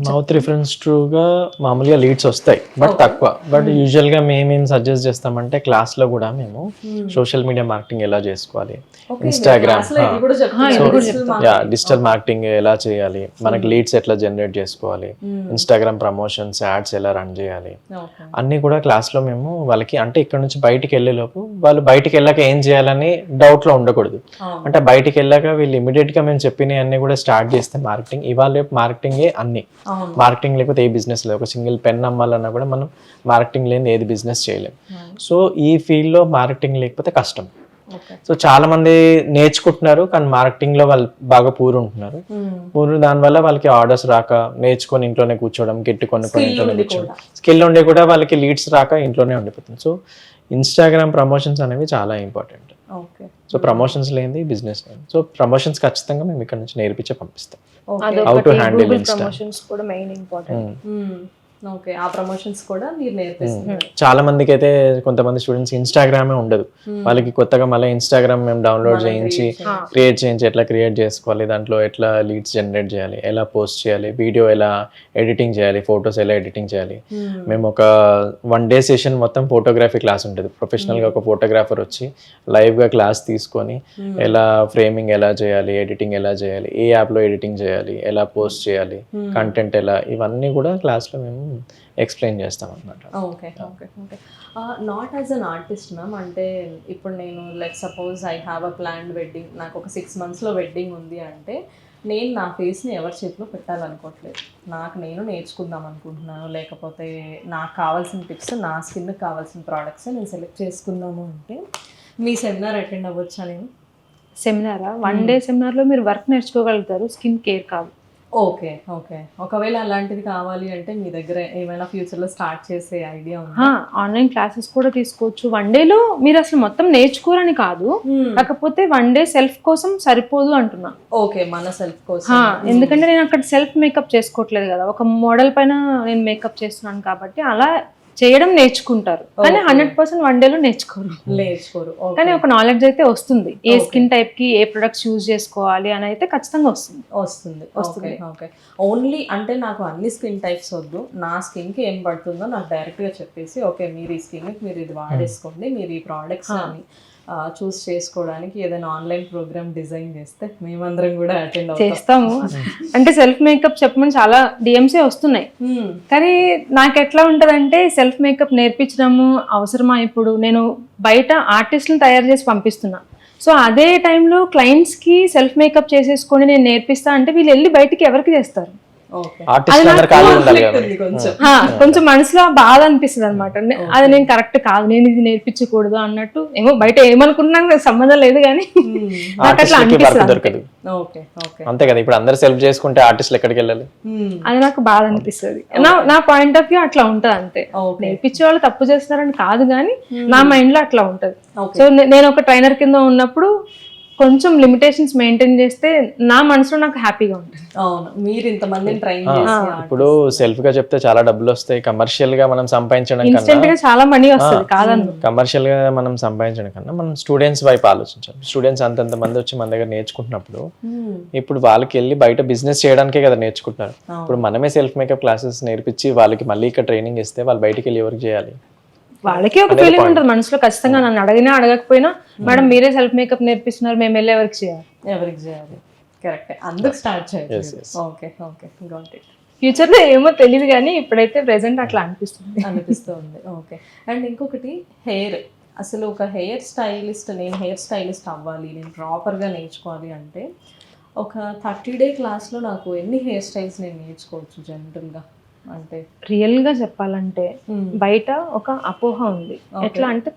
మౌత్ రిఫరెన్స్ త్రూగా మామూలుగా లీడ్స్ వస్తాయి, బట్ తక్కువ. బట్ యూజువల్గా మేమేం సజెస్ట్ చేస్తామంటే క్లాస్లో కూడా మేము సోషల్ మీడియా మార్కెటింగ్ ఎలా చేసుకోవాలి, ఇన్స్టాగ్రామ్ డిజిటల్ మార్కెటింగ్ ఎలా చేయాలి, మనకి లీడ్స్ ఎట్లా జనరేట్ చేసుకోవాలి, ఇన్స్టాగ్రామ్ ప్రమోషన్స్ యాడ్స్ ఎలా రన్ చేయాలి, అన్నీ కూడా క్లాస్లో మేము వాళ్ళకి, అంటే ఇక్కడ నుంచి బయటికి వెళ్ళేలోపు వాళ్ళు బయటికి వెళ్ళాక ఏం చేయాలని డౌట్లో ఉండకూడదు. అంటే బయటికి వెళ్ళాక వీళ్ళు ఇమీడియట్గా మేము చెప్పినవి అన్నీ కూడా స్టార్ట్ చేస్తే మార్కెటింగ్, ఇవాళ రేపు మార్కెటింగే అన్ని. మార్కెటింగ్ లేకపోతే ఏ బిజినెస్ లేదు. ఒక సింగిల్ పెన్ అమ్మాలన్నా కూడా మనం మార్కెటింగ్ లేని ఏది బిజినెస్ చేయలేము. సో ఈ ఫీల్డ్లో మార్కెటింగ్ లేకపోతే కష్టం. సో చాలా మంది నేర్చుకుంటున్నారు కానీ మార్కెటింగ్ లో వాళ్ళు బాగా పూర్ ఉంటున్నారు. దానివల్ల వాళ్ళకి ఆర్డర్స్ రాక నేర్చుకొని ఇంట్లోనే కూర్చోవడం, గిట్టు కొనుక్కొని ఇంట్లోనే కూర్చోవడం, స్కిల్ ఉండి కూడా వాళ్ళకి లీడ్స్ రాక ఇంట్లోనే ఉండిపోతుంది. సో ఇన్స్టాగ్రామ్ ప్రమోషన్స్ అనేవి చాలా ఇంపార్టెంట్. సో ప్రమోషన్స్ లేనిది బిజినెస్ లేదు. సో ప్రమోషన్స్ ఖచ్చితంగా మేము ఇక్కడ నుంచి నేర్పించి పంపిస్తాం. How to handle Insta promotions కూడా మెయిన్ ఇంపార్టెంట్. ఓకే, ఆ ప్రమోషన్స్ కూడా మీరు నేర్పిస్తున్నారు. చాలా మందికి అయితే కొంతమంది స్టూడెంట్స్ ఇన్స్టాగ్రామే ఉండదు, వాళ్ళకి కొత్తగా మళ్ళీ ఇన్స్టాగ్రామ్ మేము డౌన్లోడ్ చేయించి క్రియేట్ చేయించి ఎట్లా క్రియేట్ చేసుకోవాలి, దాంట్లో ఎట్లా లీడ్స్ జనరేట్ చేయాలి, ఎలా పోస్ట్ చేయాలి, వీడియో ఎలా ఎడిటింగ్ చేయాలి, ఫొటోస్ ఎలా ఎడిటింగ్ చేయాలి. మేము ఒక 1 day సెషన్ మొత్తం ఫోటోగ్రఫీ క్లాస్ ఉంటుంది. ప్రొఫెషనల్గా ఒక ఫోటోగ్రాఫర్ వచ్చి లైవ్గా క్లాస్ తీసుకొని ఎలా ఫ్రేమింగ్ ఎలా చేయాలి, ఎడిటింగ్ ఎలా చేయాలి, ఏ యాప్లో ఎడిటింగ్ చేయాలి, ఎలా పోస్ట్ చేయాలి, కంటెంట్ ఎలా, ఇవన్నీ కూడా క్లాస్లో మేము ఎక్స్ప్లెయిన్ చేస్తాం అన్నమాట. Okay okay okay not as an artist ma'am, అంటే ఇప్పుడు నేను like suppose I have a planned wedding, నాకు ఒక 6 monthsలో వెడ్డింగ్ ఉంది అంటే నేను నా ఫేస్ని ఎవరి చేతిలో పెట్టాలనుకోవట్లేదు, నేను నేర్చుకుందాం అనుకుంటున్నాను, లేకపోతే నాకు కావాల్సిన టిప్స్, నా స్కిన్కి కావాల్సిన ప్రోడక్ట్స్ నేను సెలెక్ట్ చేసుకుందాము అంటే మీ సెమినార్ అటెండ్ అవ్వచ్చా? నేను సెమినారా? 1 day సెమినార్లో మీరు వర్క్ నేర్చుకోగలుగుతారు, స్కిన్ కేర్ కాదు. ఓకే ఓకే, ఒకవేళ అలాంటిది కావాలి అంటే మీ దగ్గర ఏమైనా ఫ్యూచర్లో స్టార్ట్ చేసే ఐడియా ఉందా? ఆన్లైన్ క్లాసెస్ కూడా తీసుకోవచ్చు. 1 dayలో మీరు అసలు మొత్తం నేర్చుకోరని కాదు, కాకపోతే 1 day సెల్ఫ్ కోసం సరిపోదు అంటున్నా. ఓకే, మన సెల్ఫ్ కోసం. ఎందుకంటే నేను అక్కడ సెల్ఫ్ మేకప్ చేసుకోవట్లేదు కదా, ఒక మోడల్ పైన నేను మేకప్ చేస్తున్నాను కాబట్టి అలా చేయడం నేర్చుకుంటారు, కానీ 100% 1 dayలో నేర్చుకోరు. కానీ ఒక నాలెడ్జ్ అయితే వస్తుంది, ఏ స్కిన్ టైప్ కి ఏ ప్రొడక్ట్స్ యూజ్ చేసుకోవాలి అని అయితే ఖచ్చితంగా వస్తుంది. ఓకే, ఓన్లీ అంటే నాకు అన్ని స్కిన్ టైప్స్ వద్దు, నా స్కిన్ కి ఏం పడుతుందో నాకు డైరెక్ట్ గా చెప్పేసి ఓకే మీరు ఈ స్కిన్ కి మీరు ఇది వాడేసుకోండి, మీరు ఈ ప్రోడక్ట్స్ అని చూస్ చేసుకోవడానికి ఏదైనా ఆన్లైన్ ప్రోగ్రామ్ డిజైన్ చేస్తే మేమందరం కూడా అటెండ్ చేస్తాము. అంటే సెల్ఫ్ మేకప్ చెప్పమని చాలా డిఎంసే వస్తున్నాయి, కానీ నాకు ఎట్లా ఉంటదంటే సెల్ఫ్ మేకప్ నేర్పించడము అవసరమా? ఇప్పుడు నేను బయట ఆర్టిస్ట్ని తయారు చేసి పంపిస్తున్నా, సో అదే టైంలో క్లయింట్స్కి సెల్ఫ్ మేకప్ చేసేసుకొని నేను నేర్పిస్తా అంటే వీళ్ళు వెళ్ళి బయటికి ఎవరికి చేస్తారు? ఓకే ఆర్టిస్ట్ అందరు ఖాళీ ఉండాలి కదా. కొంచెం కొంచెం మనసులో బాధ అనిపిస్తుంది అనమాట. అది నేను కరెక్ట్ కాదు, నేను ఇది నేర్పించకూడదు అన్నట్టు. ఏమో బయట ఏమనుకుంటున్నాను నాకు సంబంధం లేదు కానీ నాకు అట్లా ఆర్టిస్ట్లకి వర్క్ అనిపిస్తుంది. దొరకదు ఓకే ఓకే అంతే కదా. ఇప్పుడు అందరు సెల్ఫ్ చేసుకుంటే ఆర్టిస్టులు ఎక్కడికి వెళ్ళాలి? అది నాకు బాధ అనిపిస్తుంది. నా పాయింట్ ఆఫ్ వ్యూ అట్లా ఉంటది అంతే. ఓకే నేర్పించే వాళ్ళు తప్పు చేస్తున్నారని కాదు కానీ నా మైండ్ లో అట్లా ఉంటది. ఓకే సో నేను ఒక ట్రైనర్ కింద ఉన్నప్పుడు కొంచెం లిమిటేషన్స్ మెయింటైన్ చేస్తే నా మనసులో నాకు హ్యాపీగా ఉంటుంది. అవును, మీరు ఇంతమందిని ట్రైన్ చేసి ఇప్పుడు సెల్ఫ్ గా చెప్తే చాలా డబ్బులు వస్తాయి. కమర్షియల్ గా మనం సంపాదించడం ఇన్స్టెంట్ కన్నా గా చాలా మనీ వస్తుంది కాదన్ను. కమర్షియల్ గా మనం సంపాదించడం కన్నా మనం స్టూడెంట్స్ వైపు ఆలోచించాలి. స్టూడెంట్స్ అంతంత మంది వచ్చి మన దగ్గర నేర్చుకుంటున్నప్పుడు ఇప్పుడు వాళ్ళకి వెళ్ళి బయట బిజినెస్ చేయడానికే కదా నేర్చుకుంటున్నారు. ఇప్పుడు మనమే సెల్ఫ్ మేకప్ క్లాసెస్ నేర్పించి వాళ్ళకి మళ్ళీ ఇక్కడ ట్రైనింగ్ ఇస్తే వాళ్ళు బయటికి వెళ్ళి ఎవరికి చేయాలి? వాళ్ళకి ఒక ఫీలింగ్ ఉంటుంది మనసులో. ఖచ్చితంగా నన్ను అడిగినా అడగకపోయినా మేడం మీరే సెల్ఫ్ మేకప్ నేర్పిస్తున్నారు, మేము వెళ్ళి ఎవరికి చేయాలి? ఎవరికి చేయాలి? కరెక్ట్, అందుకు స్టార్ట్ చేయాలి. Okay okay got it. Future లో ఏమో తెలియదు కానీ ఇప్పుడైతే ప్రెసెంట్ అట్లా అనిపిస్తుంది. అనిపిస్తుంది. ఓకే. అండ్ ఇంకొకటి హెయిర్, అసలు ఒక హెయిర్ స్టైలిస్ట్, నేను హెయిర్ స్టైలిస్ట్ అవ్వాలి, నేను ప్రాపర్గా నేర్చుకోవాలి అంటే ఒక 30-day క్లాస్లో నాకు ఎన్ని హెయిర్ స్టైల్స్ నేను నేర్చుకోవచ్చు జనరల్గా? అంటే రియల్ గా చెప్పాలంటే బయట ఒక అపోహ ఉంది. ఎట్లా అంటే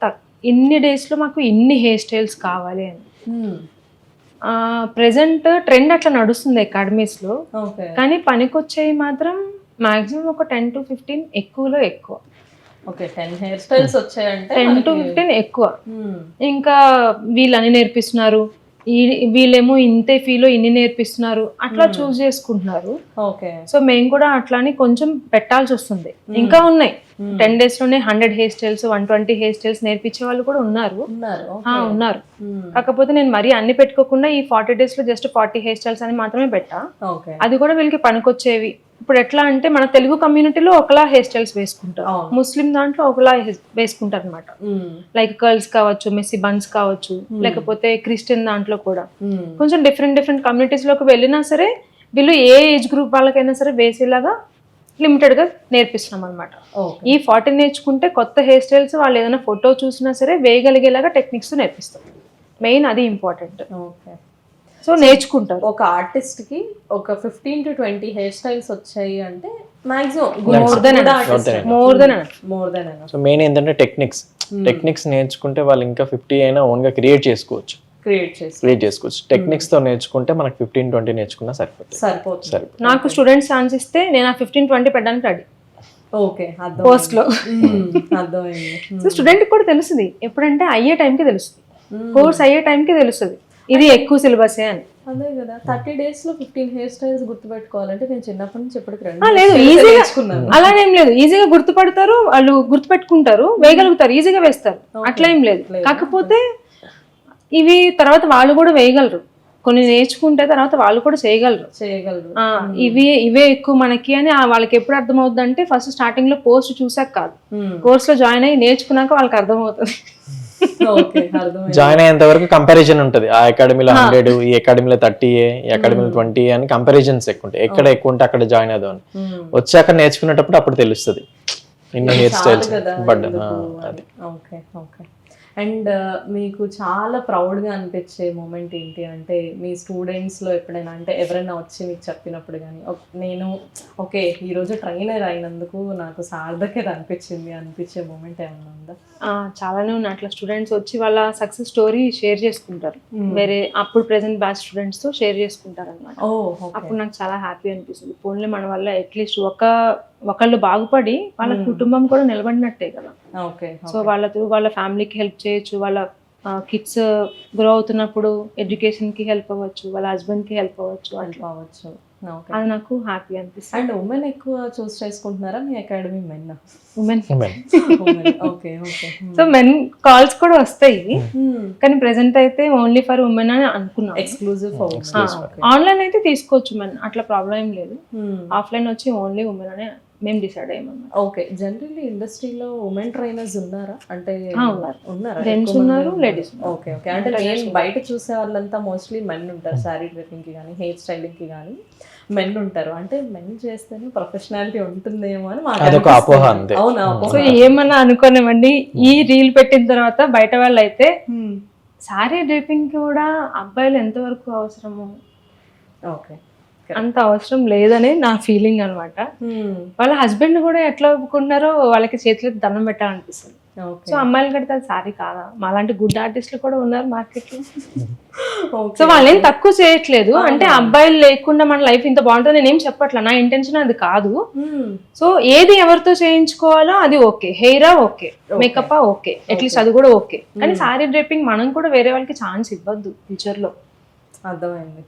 ఇన్ని డేస్ లో మాకు ఇన్ని హెయిర్ స్టైల్స్ కావాలి అని. ప్రెసెంట్ ట్రెండ్ అట్లా నడుస్తుంది అకాడమీస్ లో. ఓకే కానీ పనికొచ్చేవి మాత్రం మాక్సిమం ఒక 10 to 15 ఎక్కువలో ఎక్కువ. ఓకే 10 హెయిర్ స్టైల్స్ వచ్చాయంటే 10 to 15 ఎక్కువ. ఇంకా వీళ్ళని నేర్పిస్తున్నారు, వీళ్ళేమో ఇంతే ఫీలో ఇన్ని నేర్పిస్తున్నారు, అట్లా చూస్ చేసుకుంటున్నారు. ఓకే సో మేము కూడా అట్లాని కొంచెం పెట్టాల్సి వస్తుంది. ఇంకా ఉన్నాయి 10 days లోనే 100 హెయిర్ స్టైల్స్, 120 హెయిర్ స్టైల్స్ నేర్పించే వాళ్ళు కూడా ఉన్నారు. ఉన్నారు. కాకపోతే నేను మరీ అన్ని పెట్టుకోకుండా ఈ 40 days లో జస్ట్ 40 హెయిర్ స్టైల్స్ అని మాత్రమే పెట్టా. ఓకే అది కూడా వీళ్ళకి పనికొచ్చేవి. ఇప్పుడు ఎట్లా అంటే మన తెలుగు కమ్యూనిటీలో ఒకలా హెయిర్ స్టైల్స్ వేసుకుంటారు, ముస్లిం దాంట్లో ఒకలా వేసుకుంటారు అనమాట. లైక్ కర్ల్స్ కావచ్చు, మెస్సీ బన్స్ కావచ్చు, లేకపోతే క్రిస్టియన్ దాంట్లో కూడా కొంచెం డిఫరెంట్ కమ్యూనిటీస్ లోకి వెళ్ళినా సరే వీళ్ళు ఏ ఏజ్ గ్రూప్ వాళ్ళకైనా సరే వేసేలాగా లిమిటెడ్ గా నేర్పిస్తున్నాం అనమాట. ఈ 40 నేర్చుకుంటే కొత్త హెయిర్ స్టైల్స్ వాళ్ళు ఏదైనా ఫోటో చూసినా సరే వేయగలిగేలాగా టెక్నిక్స్ నేర్పిస్తాం. మెయిన్ అది ఇంపార్టెంట్. ఓకే. సో నేర్చుకుంటారు. ఒక ఆర్టిస్ట్ కి ఒక 15 to 20 హెయిర్ స్టైల్స్ వచ్చాయి అంటే maximum more than so main ఏంటంటే టెక్నిక్స్ నేర్చుకుంటే వాళ్ళు ఇంకా 50 అయినా ఓన్ గా క్రియేట్ చేసుకోవచ్చు. టెక్నిక్స్ తో నేర్చుకుంటే మనకి 15-20 నేర్చుకున్నా సరిపోతుంది. నాకు స్టూడెంట్స్ ఛాన్స్ ఇస్తే నేను ఆ 15-20 పెట్టడానికి రెడీ. ఓకే పోస్ట్ లో అర్థమైంది. సో స్టూడెంట్ కూడా తెలుస్తుంది, ఎప్పుడంటే అయ్యే టైంకి తెలుస్తుంది, కోర్స్ అయ్యే టైంకి తెలుస్తుంది ఇది ఎక్కువ సిలబసే అని. అదే కదా 30 days లో 15 హెయిర్ స్టైల్స్ గుర్తుపెట్టుకోవాలంటే నేను చిన్నప్పటి నుంచి ఎప్పటికి లేదు, ఈజీగా అలానేం లేదు, ఈజీగా గుర్తుపడతారు వాళ్ళు, గుర్తుపెట్టుకుంటారు, వేయగలుగుతారు, ఈజీగా వేస్తారు, అట్లా ఏం లేదు. కాకపోతే ఇవి తర్వాత వాళ్ళు కూడా వేయగలరు, కొన్ని నేర్చుకుంటే తర్వాత వాళ్ళు కూడా చేయగలరు. ఇవే ఎక్కువ మనకి అని వాళ్ళకి ఎప్పుడు అర్థమవుతుంది అంటే ఫస్ట్ స్టార్టింగ్ లో పోస్ట్ చూసాక కాదు, కోర్స్ లో జాయిన్ అయ్యి నేర్చుకున్నాక వాళ్ళకి అర్థమవుతుంది. జాయిన్ అయ్యేంత వరకు కంపారిజన్ ఉంటుంది. ఆ అకాడమీలో 100, ఈ అకాడమీలో 30, ఈ అకాడమీలో 20 అని కంపారిజన్స్ ఎక్కువ ఉంటాయి. ఎక్కడ ఎక్కువ ఉంటే అక్కడ జాయిన్ అవుదాం అని. వచ్చాక నేర్చుకునేటప్పుడు అప్పుడు తెలుస్తుంది ఇన్ని హెయిర్ స్టైల్స్. బట్ అది అండ్ మీకు చాలా ప్రౌడ్గా అనిపించే మూమెంట్ ఏంటి అంటే మీ స్టూడెంట్స్లో ఎప్పుడైనా, అంటే ఎవరైనా వచ్చి మీకు చెప్పినప్పుడు కానీ నేను ఓకే ఈరోజు ట్రైనర్ అయినందుకు నాకు సార్థకత అనిపించే మూమెంట్ ఏమైనా ఉందా? చాలానే ఉన్నాయి. అట్లా స్టూడెంట్స్ వచ్చి వాళ్ళ సక్సెస్ స్టోరీ షేర్ చేసుకుంటారు, వేరే అప్పుడు ప్రెసెంట్ బ్యాచ్ స్టూడెంట్స్ తో షేర్ చేసుకుంటారు అనమాట. అప్పుడు నాకు చాలా హ్యాపీ అనిపిస్తుంది. పోన్లే మన వల్ల అట్లీస్ట్ ఒకళ్ళు బాగుపడి వాళ్ళ కుటుంబం కూడా నిలబడినట్టే కదా. సో వాళ్ళ ఫ్యామిలీకి హెల్ప్ చేయొచ్చు, వాళ్ళ కిడ్స్ గ్రో అవుతున్నప్పుడు ఎడ్యుకేషన్ కి హెల్ప్ అవ్వచ్చు, వాళ్ళ హస్బెండ్ కి హెల్ప్ అవ్వచ్చు. అది నాకు హ్యాపీ అనిపిస్తుంది. అండ్ ఉమెన్ ఎక్కువ చూస్ చేసుకుంటున్నారా మీ academy? Women. Okay okay. So men calls కూడా వస్తాయి కానీ ప్రెసెంట్ అయితే ఓన్లీ ఫర్ ఉమెన్ అని అనుకున్నాం. ఎక్స్క్లూజివ్. ఆన్లైన్ అయితే తీసుకోవచ్చు మెన్, అట్లా ప్రాబ్లం ఏం లేదు. ఆఫ్లైన్ వచ్చి ఓన్లీ ఉమెన్ అని మేము డిసైడ్ అయ్యామన్నమాట. ఓకే. జనరల్లీ ఇండస్ట్రీలో ఉమెన్ ట్రైనర్స్ ఉన్నారా? అంటే ఉన్నారా? జెంట్స్ ఉన్నారు, లేడీస్. Okay okay. అంటే నేను బయట చూసే వాళ్ళంతా మోస్ట్లీ మెన్ ఉంటారు, శారీ డ్రెస్సింగ్ కి కానీ హెయిర్ స్టైలింగ్ కి కానీ మెన్ ఉంటారు. అంటే మెన్ చేస్తేనే ప్రొఫెషనాలిటీ ఉంటుందేమో అని మాకు అపోహ. అంతే. అవునా? సో ఏమన్నా అనుకోనివ్వండి, ఈ రీల్ పెట్టిన తర్వాత బయట వాళ్ళు అయితే శారీ డ్రెస్సింగ్ కూడా అబ్బాయిలు ఎంతవరకు అవసరము? ఓకే. అంత అవసరం లేదని నా ఫీలింగ్ అనమాట. వాళ్ళ హస్బెండ్ కూడా ఎట్లా ఒప్పుకున్నారో వాళ్ళకి చేతిలో దండం పెట్టాలనిపిస్తుంది. సో అమ్మాయిలు కడితే అది సారీ కాదా, మాలాంటి గుడ్ ఆర్టిస్టులు కూడా ఉన్నారు మార్కెట్ లో. సో వాళ్ళేం తక్కువ చేయట్లేదు, అంటే అబ్బాయిలు లేకుండా మన లైఫ్ ఇంత బాగుంటుంది నేనేం చెప్పట్లా, నా ఇంటెన్షన్ అది కాదు. సో ఏది ఎవరితో చేయించుకోవాలో అది ఓకే, హెయిరా ఓకే, మేకప్ ఓకే, అట్లీస్ట్ అది కూడా ఓకే. కానీ సారీ డ్రేపింగ్ మనం కూడా వేరే వాళ్ళకి ఛాన్స్ ఇవ్వద్దు ఫ్యూచర్ లో. అర్థమైంది.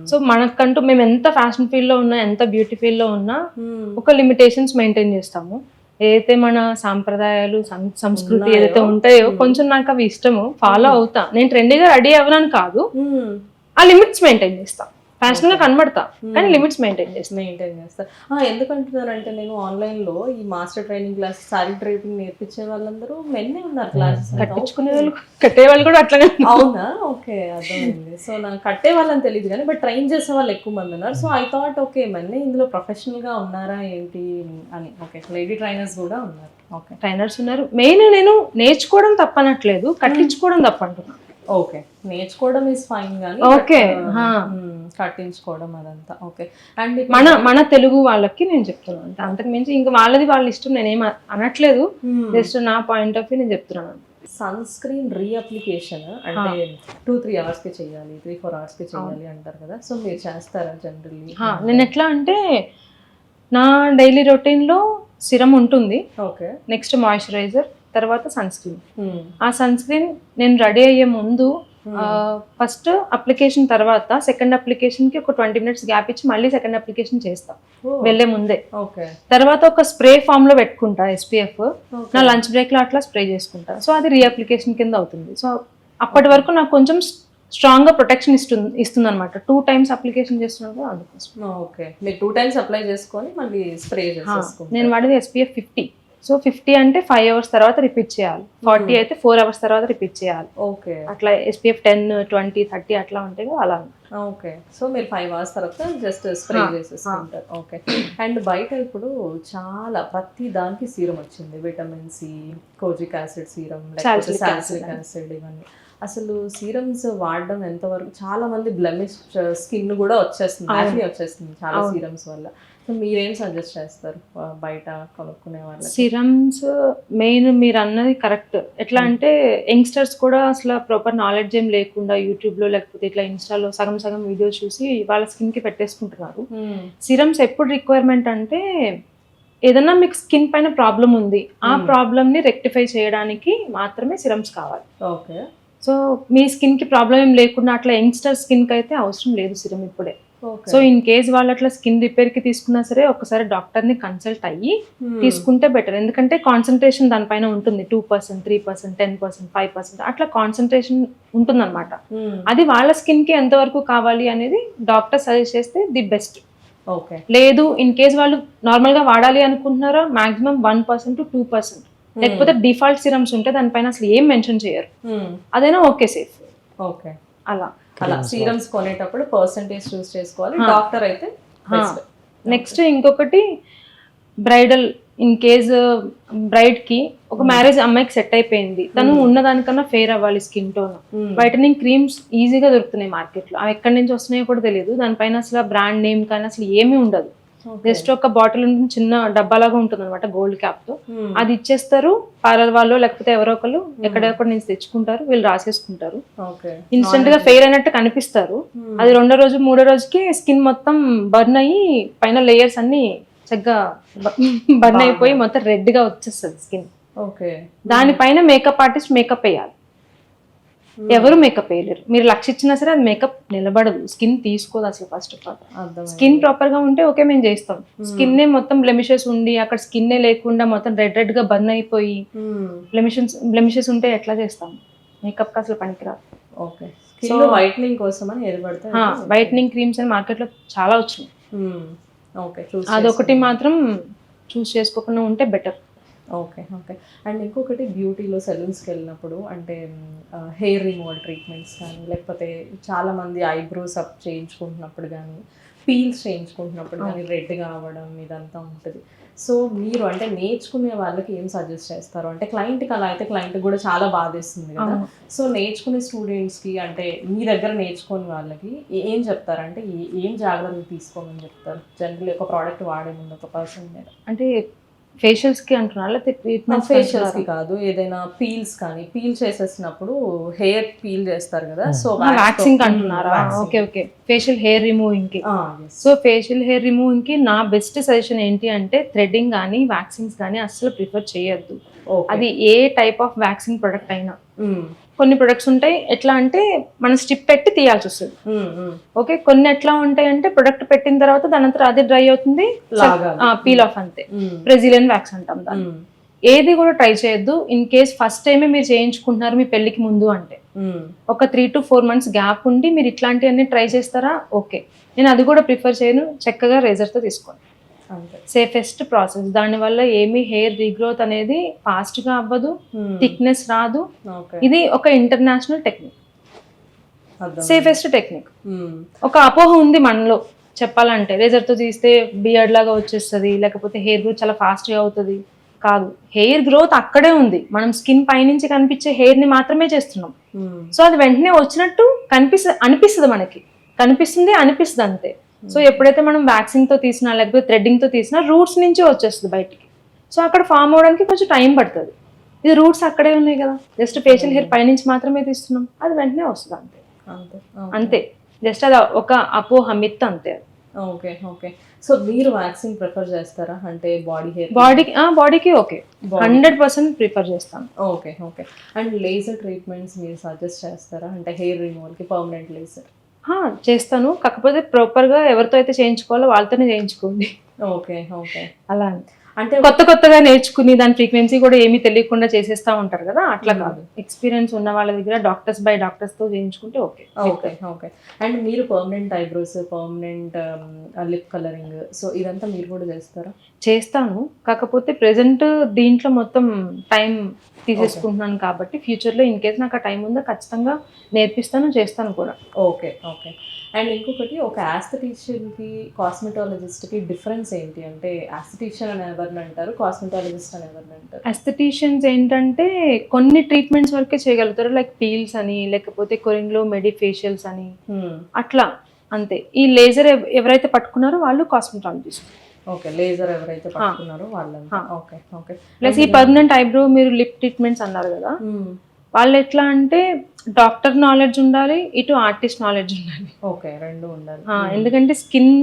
సో మనకంటూ మేము ఎంత ఫ్యాషన్ ఫీల్డ్ లో ఉన్నా, ఎంత బ్యూటీ ఫీల్డ్ లో ఉన్నా ఒక లిమిటేషన్స్ మెయింటైన్ చేస్తాము. ఏదైతే మన సాంప్రదాయాలు సంస్కృతి ఏదైతే ఉంటాయో కొంచెం నాకు అవి ఇష్టము, ఫాలో అవుతా. నేను ట్రెండీగా రెడీ అవ్వనని కాదు, ఆ లిమిట్స్ మెయింటైన్ చేస్తా. ఫ్యాషన్ గా కనబడతా కానీ లిమిట్స్ మెయింటైన్ చేస్తా. ఎందుకంటున్నారంటే నేను ఆన్లైన్ లో ఈ మాస్టర్ ట్రైనింగ్ క్లాస్ సారీ డ్రైపింగ్ నేర్పించే వాళ్ళందరూ మెన్నే ఉన్నారు క్లాసెస్. కట్టించుకునే వాళ్ళు, కట్టే వాళ్ళు కూడా అట్లానే. అవునా? ఓకే, అర్థమైంది. సో నాకు కట్టే వాళ్ళని తెలియదు కానీ బట్ ట్రైన్ చేసే వాళ్ళు ఎక్కువ మంది ఉన్నారు. సో ఐ థాట్ ఓకే మెన్నే ఇందులో ప్రొఫెషనల్ గా ఉన్నారా ఏంటి అని. ఓకే, లేడీ ట్రైనర్స్ కూడా ఉన్నారు. ఓకే, ట్రైనర్స్ ఉన్నారు. మెయిన్ నేను నేర్చుకోవడం తప్పనట్లేదు, కట్టించుకోవడం తప్పంటున్నా. ఓకే, నేర్చుకోవడం ఇస్ ఫైన్ కానీ ఓకే కట్టించుకోవడం అదంతా ఓకే. అండ్ మన తెలుగు వాళ్ళకి నేను చెప్తున్నాను అంటే, అంతకు మించి ఇంకా వాళ్ళది వాళ్ళ ఇష్టం నేనేం అనట్లేదు, జస్ట్ నా పాయింట్ ఆఫ్ వ్యూ నేను చెప్తున్నాను. సన్ స్క్రీన్ రీఅప్లికేషన్ అంటే 2-3 hours కి చేయాలి, 3-4 hours కి చేయాలి అంటారు కదా. సో మీరు చేస్తారా జనరల్లీ? నేను ఎట్లా అంటే నా డైలీ రొటీన్ లో సిరం ఉంటుంది, ఓకే, నెక్స్ట్ మాయిశ్చరైజర్, తర్వాత సన్ స్క్రీన్. ఆ సన్ స్క్రీన్ నేను రెడీ అయ్యే ముందు ఫస్ట్ అప్లికేషన్, తర్వాత సెకండ్ అప్లికేషన్ కి ఒక 20 minutes గ్యాప్ ఇచ్చి మళ్ళీ సెకండ్ అప్లికేషన్ చేస్తా వెళ్లే ముందే. తర్వాత ఒక స్ప్రే ఫామ్ లో పెట్టుకుంటా SPF, నా లంచ్ బ్రేక్ లో అట్లా స్ప్రే చేసుకుంటా. సో అది రీఅప్లికేషన్ కింద అవుతుంది. సో అప్పటి వరకు నాకు కొంచెం స్ట్రాంగ్ గా ప్రొటెక్షన్ ఇస్తుంది అనమాట. 2 times అప్లికేషన్ చేస్తున్నప్పుడు అందుకోసం. ఓకే, మీరు 2 times అప్లై చేసుకొని మళ్ళీ స్ప్రే చేసేసుకుంటారు. నేను వాడేది SPF 50. సో 50 అంటే 5 hours తర్వాత రిపీట్ చేయాలి, 40 అయితే 4 hours తర్వాత రిపీట్ చేయాలి. ఓకే, అట్లా SPF 10, 20, 30 అట్లా ఉంటాయి అలా. ఓకే, సో మీరు 5 hours తర్వాత జస్ట్ స్ప్రే చేసేసుకుంటారు. ఓకే, అండ్ బయట ఇప్పుడు చాలా ప్రతి దానికి సీరం వచ్చింది, vitamin C, kojic acid serum, లేకపోతే సాలిసిలిక్ యాసిడ్, ఇవన్నీ. అసలు సీరమ్స్ వాడడం ఎంతవరకు? చాలా మంది బ్లెమిష్ స్కిన్ కూడా వచ్చేస్తుంది, యాక్ని వచ్చేస్తుంది చాలా సీరమ్స్ వల్ల. సో మీరేం సజెస్ట్ చేస్తారు బయట కొనుక్కునే వాళ్ళకి? సిరమ్స్ మెయిన్ మీరు అన్నది కరెక్ట్. ఎట్లా అంటే యంగ్స్టర్స్ కూడా అసలు ప్రాపర్ నాలెడ్జ్ ఏం లేకుండా యూట్యూబ్లో లేకపోతే ఇట్లా ఇన్స్టాలో సగం సగం వీడియోస్ చూసి వాళ్ళ స్కిన్కి పెట్టేసుకుంటున్నారు. సిరమ్స్ ఎప్పుడు రిక్వైర్మెంట్ అంటే ఏదన్నా మీకు స్కిన్ పైన ప్రాబ్లం ఉంది, ఆ ప్రాబ్లమ్ని రెక్టిఫై చేయడానికి మాత్రమే సిరమ్స్ కావాలి. ఓకే, సో మీ స్కిన్కి ప్రాబ్లం ఏం లేకుండా అట్లా యంగ్స్టర్ స్కిన్కి అయితే అవసరం లేదు సిరం ఇప్పుడే. సో ఇన్ కేస్ వాళ్ళు అట్లా స్కిన్ రిపేర్ కి తీసుకున్నా సరే ఒకసారి డాక్టర్ ని కన్సల్ట్ అయ్యి తీసుకుంటే బెటర్. ఎందుకంటే కాన్సన్ట్రేషన్ దానిపైన ఉంటుంది, 2%, 3%, 10%, 5% అట్లా కాన్సన్ట్రేషన్ ఉంటుంది అనమాట. అది వాళ్ళ స్కిన్ కి ఎంతవరకు కావాలి అనేది డాక్టర్ సజెస్ట్ చేస్తే ది బెస్ట్. ఓకే, లేదు ఇన్ కేస్ వాళ్ళు నార్మల్ గా వాడాలి అనుకుంటున్నారా మాక్సిమం 1% to 2%, లేకపోతే డిఫాల్ట్ సిరమ్స్ ఉంటే దానిపైన అసలు ఏం మెన్షన్ చేయరు, అదైనా ఓకే సేఫ్. ఓకే, అలా సీరమ్స్ కొనేటప్పుడు పర్సెంటేజ్ చూస్ చేసుకోవాలి, డాక్టర్ అయితే బెస్ట్. నెక్స్ట్ ఇంకొకటి బ్రైడల్, ఇన్ కేస్ బ్రైడ్ కి ఒక మ్యారేజ్ అమ్మాయికి సెట్ అయిపోయింది, తను ఉన్నదానికన్నా ఫెయిర్ అవ్వాలి స్కిన్ టోన్, వైటనింగ్ క్రీమ్స్ ఈజీగా దొరుకుతున్నాయి మార్కెట్ లో. అవి ఎక్కడి నుంచి వస్తున్నాయో కూడా తెలియదు, దానిపైన అసలు బ్రాండ్ నేమ్ కానీ అసలు ఏమీ ఉండదు. జస్ట్ ఒక బాటిల్ ఉంటుంది, చిన్న డబ్బాలాగా ఉంటుంది అనమాట గోల్డ్ క్యాప్ తో, అది ఇచ్చేస్తారు పార్లర్ వాళ్ళు లేకపోతే ఎవరో ఒకరు ఎక్కడెక్కడ నుంచి తెచ్చుకుంటారు, వీళ్ళు రాసేసుకుంటారు, ఇన్స్టెంట్ గా ఫెయిర్ అయినట్టు కనిపిస్తారు. అది 2వ రోజు 3వ రోజుకి స్కిన్ మొత్తం బర్న్ అయ్యి పైన లేయర్స్ అన్ని చక్కగా బర్న్ అయిపోయి మొత్తం రెడ్ గా వచ్చేస్తుంది స్కిన్. దానిపైన మేకప్ ఆర్టిస్ట్ మేకప్ వేయాలి, ఎవరు మేకప్ వేయలేరు. మీరు లక్ష ఇచ్చినా సరే అది మేకప్ నిలబడదు, స్కిన్ తీసుకోదు అసలు. First of all skin proper గా ఉంటే ఓకే మేము చేస్తాం, స్కిన్ మొత్తం బ్లెమిషెస్ ఉండి అక్కడ స్కిన్ లేకుండా మొత్తం రెడ్ గా బర్న్ అయిపోయి బ్లెమిషెస్ ఉంటే ఎట్లా చేస్తాం? మేకప్ కి అసలు పనికిరాదు. వైట్నింగ్ క్రీమ్స్ అని మార్కెట్ లో చాలా వచ్చినాయి, అదొకటి మాత్రం చూస్ చేసుకోకుండా ఉంటే బెటర్. Okay, okay. అండ్ ఇంకొకటి బ్యూటీలో సెలూన్స్కి వెళ్ళినప్పుడు అంటే హెయిర్ రిమూవల్ ట్రీట్మెంట్స్ కానీ లేకపోతే చాలామంది ఐబ్రోస్ అప్ చేయించుకుంటున్నప్పుడు కానీ పీల్స్ చేయించుకుంటున్నప్పుడు కానీ రెడ్గా అవ్వడం ఇదంతా ఉంటుంది. సో మీరు అంటే నేర్చుకునే వాళ్ళకి ఏం సజెస్ట్ చేస్తారు? అంటే క్లయింట్కి అలా అయితే క్లయింట్కి కూడా చాలా బాధేస్తుంది కదా. సో నేర్చుకునే స్టూడెంట్స్కి అంటే మీ దగ్గర నేర్చుకునే వాళ్ళకి ఏం చెప్తారు? అంటే ఏం జాగ్రత్తలు తీసుకోమని చెప్తారు జనరల్ ఒక ప్రోడక్ట్ వాడే ముందు ఒక పర్సన్ మీద? అంటే ఫేషియల్స్ కి అంటున్నారు లేకపోతే ట్రీట్మెంట్? ఫేషియల్స్ కి కాదు, ఏదైనా పీల్స్ కానీ పీల్ చేసేసినప్పుడు హెయిర్ పీల్ చేస్తారు కదా. సో వ్యాక్సింగ్ అంటున్నారా? Okay okay, facial hair removing కి. సో ఫేషియల్ హెయిర్ రిమూవింగ్ కి నా బెస్ట్ సజెషన్ ఏంటి అంటే థ్రెడ్డింగ్ కానీ వ్యాక్సింగ్స్ కానీ అస్సలు ప్రిఫర్ చేయొద్దు. అది ఏ టైప్ ఆఫ్ వ్యాక్సింగ్ ప్రొడక్ట్ అయినా. కొన్ని ప్రొడక్ట్స్ ఉంటాయి ఎట్లా అంటే మనం స్టిప్ పెట్టి తీయాల్సి వస్తుంది. ఓకే, కొన్ని ఎట్లా ఉంటాయి అంటే ప్రొడక్ట్ పెట్టిన తర్వాత దాని అంతా అదే డ్రై అవుతుంది, పీల్ ఆఫ్ అంతే. బ్రెజిలియన్ వ్యాక్స్ అంటాం దాన్ని. ఏది కూడా ట్రై చేయొద్దు. ఇన్ కేస్ ఫస్ట్ టైమే మీరు చేయించుకుంటున్నారు మీ పెళ్లికి ముందు అంటే ఒక 3 to 4 months గ్యాప్ ఉండి మీరు ఇట్లాంటివన్నీ ట్రై చేస్తారా? ఓకే, నేను అది కూడా ప్రిఫర్ చేయను. చక్కగా రేజర్తో తీసుకోండి, సేఫెస్ట్ ప్రాసెస్. దానివల్ల ఏమీ హెయిర్ రీగ్రోత్ అనేది ఫాస్ట్ గా అవ్వదు, థిక్నెస్ రాదు. ఇది ఒక ఇంటర్నేషనల్ టెక్నిక్, సేఫెస్ట్ టెక్నిక్. ఒక అపోహ ఉంది మనలో చెప్పాలంటే, రేజర్తో తీస్తే బియర్డ్ లాగా వచ్చేస్తుంది లేకపోతే హెయిర్ గ్రోత్ చాలా ఫాస్ట్ గా అవుతుంది. కాదు, హెయిర్ గ్రోత్ అక్కడే ఉంది. మనం స్కిన్ పైనుంచి కనిపించే హెయిర్ ని మాత్రమే చేస్తున్నాం. సో అది వెంటనే వచ్చినట్టు అనిపిస్తుంది, మనకి కనిపిస్తుంది అనిపిస్తుంది అంతే. సో ఎప్పుడైతే మనం వ్యాక్సింగ్ తో తీసినా లేకపోతే థ్రెడ్డింగ్ తో తీసినా రూట్స్ నుంచి వచ్చేస్తుంది బయటికి. సో అక్కడ ఫామ్ అవడానికి కొంచెం టైం పడుతుంది. ఇది రూట్స్ అక్కడే ఉన్నాయి కదా, జస్ట్ ఫేషియల్ హెయిర్ పైనుంచి మాత్రమే తీస్తున్నాం, అది వెంటనే వస్తుంది అంతే. అంతే, జస్ట్ అది ఒక అపోహ, మిత్ అంతే. Okay okay. సో మీరు వ్యాక్సింగ్ ప్రిఫర్ చేస్తారా? అంటే బాడీ హెయిర్ బాడీకి ఓకే 100% ప్రిఫర్ చేస్తాను. Okay okay. And laser treatments మీరు సజెస్ట్ చేస్తారా? అంటే హెయిర్ రిమూవల్కి పర్మనెంట్ లేజర్ చేస్తాను, కాకపోతే ప్రాపర్గా ఎవరితో అయితే చేయించుకోవాలో వాళ్ళతోనే చేయించుకోండి. Okay okay. అలా అంటే కొత్తగా నేర్చుకుని దాని ఫ్రీక్వెన్సీ కూడా ఏమీ తెలియకుండా చేసేస్తా ఉంటారు కదా, అట్లా కాదు. ఎక్స్పీరియన్స్ ఉన్న వాళ్ళ దగ్గర డాక్టర్స్ బై డాక్టర్స్ తో చేయించుకుంటే ఓకే. Okay okay. అండ్ మీరు permanent eyebrows, permanent lip colouring, so ఇదంతా మీరు కూడా చేస్తారా? చేస్తాను, కాకపోతే ప్రెసెంట్ దీంట్లో మొత్తం టైం తీసేసుకుంటున్నాను కాబట్టి ఫ్యూచర్లో ఇన్ కేస్ నాకు ఆ టైం ఉందో ఖచ్చితంగా నేర్పిస్తాను, చేస్తాను కూడా. Okay okay. అండ్ ఇంకొకటి, ఒక ఆస్థెటిషియన్కి కాస్మెటాలజిస్ట్కి డిఫరెన్స్ ఏంటి? అంటే ఆస్థెటిషియన్ అని ఎవరిని అంటారు, కాస్మెటాలజిస్ట్ అని ఎవరిని అంటారు? ఆస్థెటిషియన్స్ ఏంటంటే కొన్ని ట్రీట్మెంట్స్ వరకే చేయగలుగుతారు, లైక్ పీల్స్ అని లేకపోతే కొరిన్లో మెడిఫేషియల్స్ అని అట్లా అంతే. ఈ లేజర్ ఎవరైతే పట్టుకున్నారో వాళ్ళు కాస్మెటాలజిస్ట్. ఓకే, లేజర్ ఎవరైతే పట్టుకున్నారో వాళ్ళంతా. Okay okay. ప్లస్ ఈ పర్మనెంట్ ఐబ్రో, మీరు లిప్ ట్రీట్మెంట్స్ అన్నారు కదా, వాళ్ళు ఎట్లా అంటే డాక్టర్ నాలెడ్జ్ ఉండాలి, ఇటు ఆర్టిస్ట్ నాలెడ్జ్ ఉండాలి. ఓకే, రెండు ఉండాలి. ఎందుకంటే స్కిన్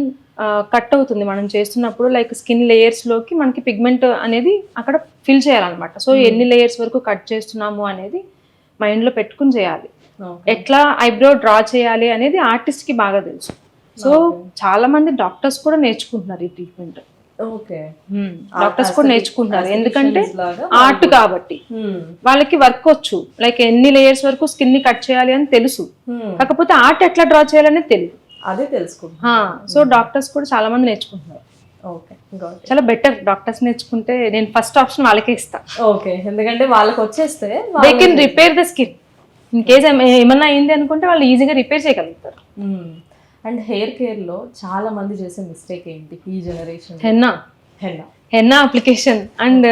కట్ అవుతుంది మనం చేస్తున్నప్పుడు, లైక్ స్కిన్ లేయర్స్ లోకి మనకి పిగ్మెంట్ అనేది అక్కడ ఫిల్ చేయాలన్నమాట. సో ఎన్ని లేయర్స్ వరకు కట్ చేస్తున్నాము అనేది మైండ్ లో పెట్టుకుని చేయాలి. ఎట్లా ఐబ్రో డ్రా చేయాలి అనేది ఆర్టిస్ట్ కి బాగా తెలుసు. సో చాలా మంది డాక్టర్స్ కూడా నేర్చుకుంటున్నారు ఈ ట్రీట్మెంట్. ఓకే, డాక్టర్స్ కూడా నేర్చుకుంటారు, ఎందుకంటే ఆర్ట్ కాబట్టి వాళ్ళకి వర్క్ వచ్చు, లైక్ ఎన్ని లేయర్స్ వరకు స్కిన్ ని కట్ చేయాలి అని తెలుసు. కాకపోతే ఆర్ట్ ఎట్లా డ్రా చేయాలనేది తెలియదు, అదే తెలుసుకుంటున్నారు. సో డాక్టర్స్ కూడా చాలా మంది నేర్చుకుంటున్నారు. ఓకే, చాలా బెటర్ డాక్టర్స్ నేర్చుకుంటే. నేను ఫస్ట్ ఆప్షన్ వాళ్ళకే ఇస్తా. ఓకే, ఎందుకంటే వాళ్ళకి వచ్చేస్తే they can repair the skin. In case ఏమన్నా అయింది అనుకుంటే వాళ్ళు ఈజీగా రిపేర్ చేయగలుగుతారు. అండ్ హెయిర్ కేర్ లో చాలా మంది చేసే మిస్టేక్ ఏంటి ఈ generation? Henna application and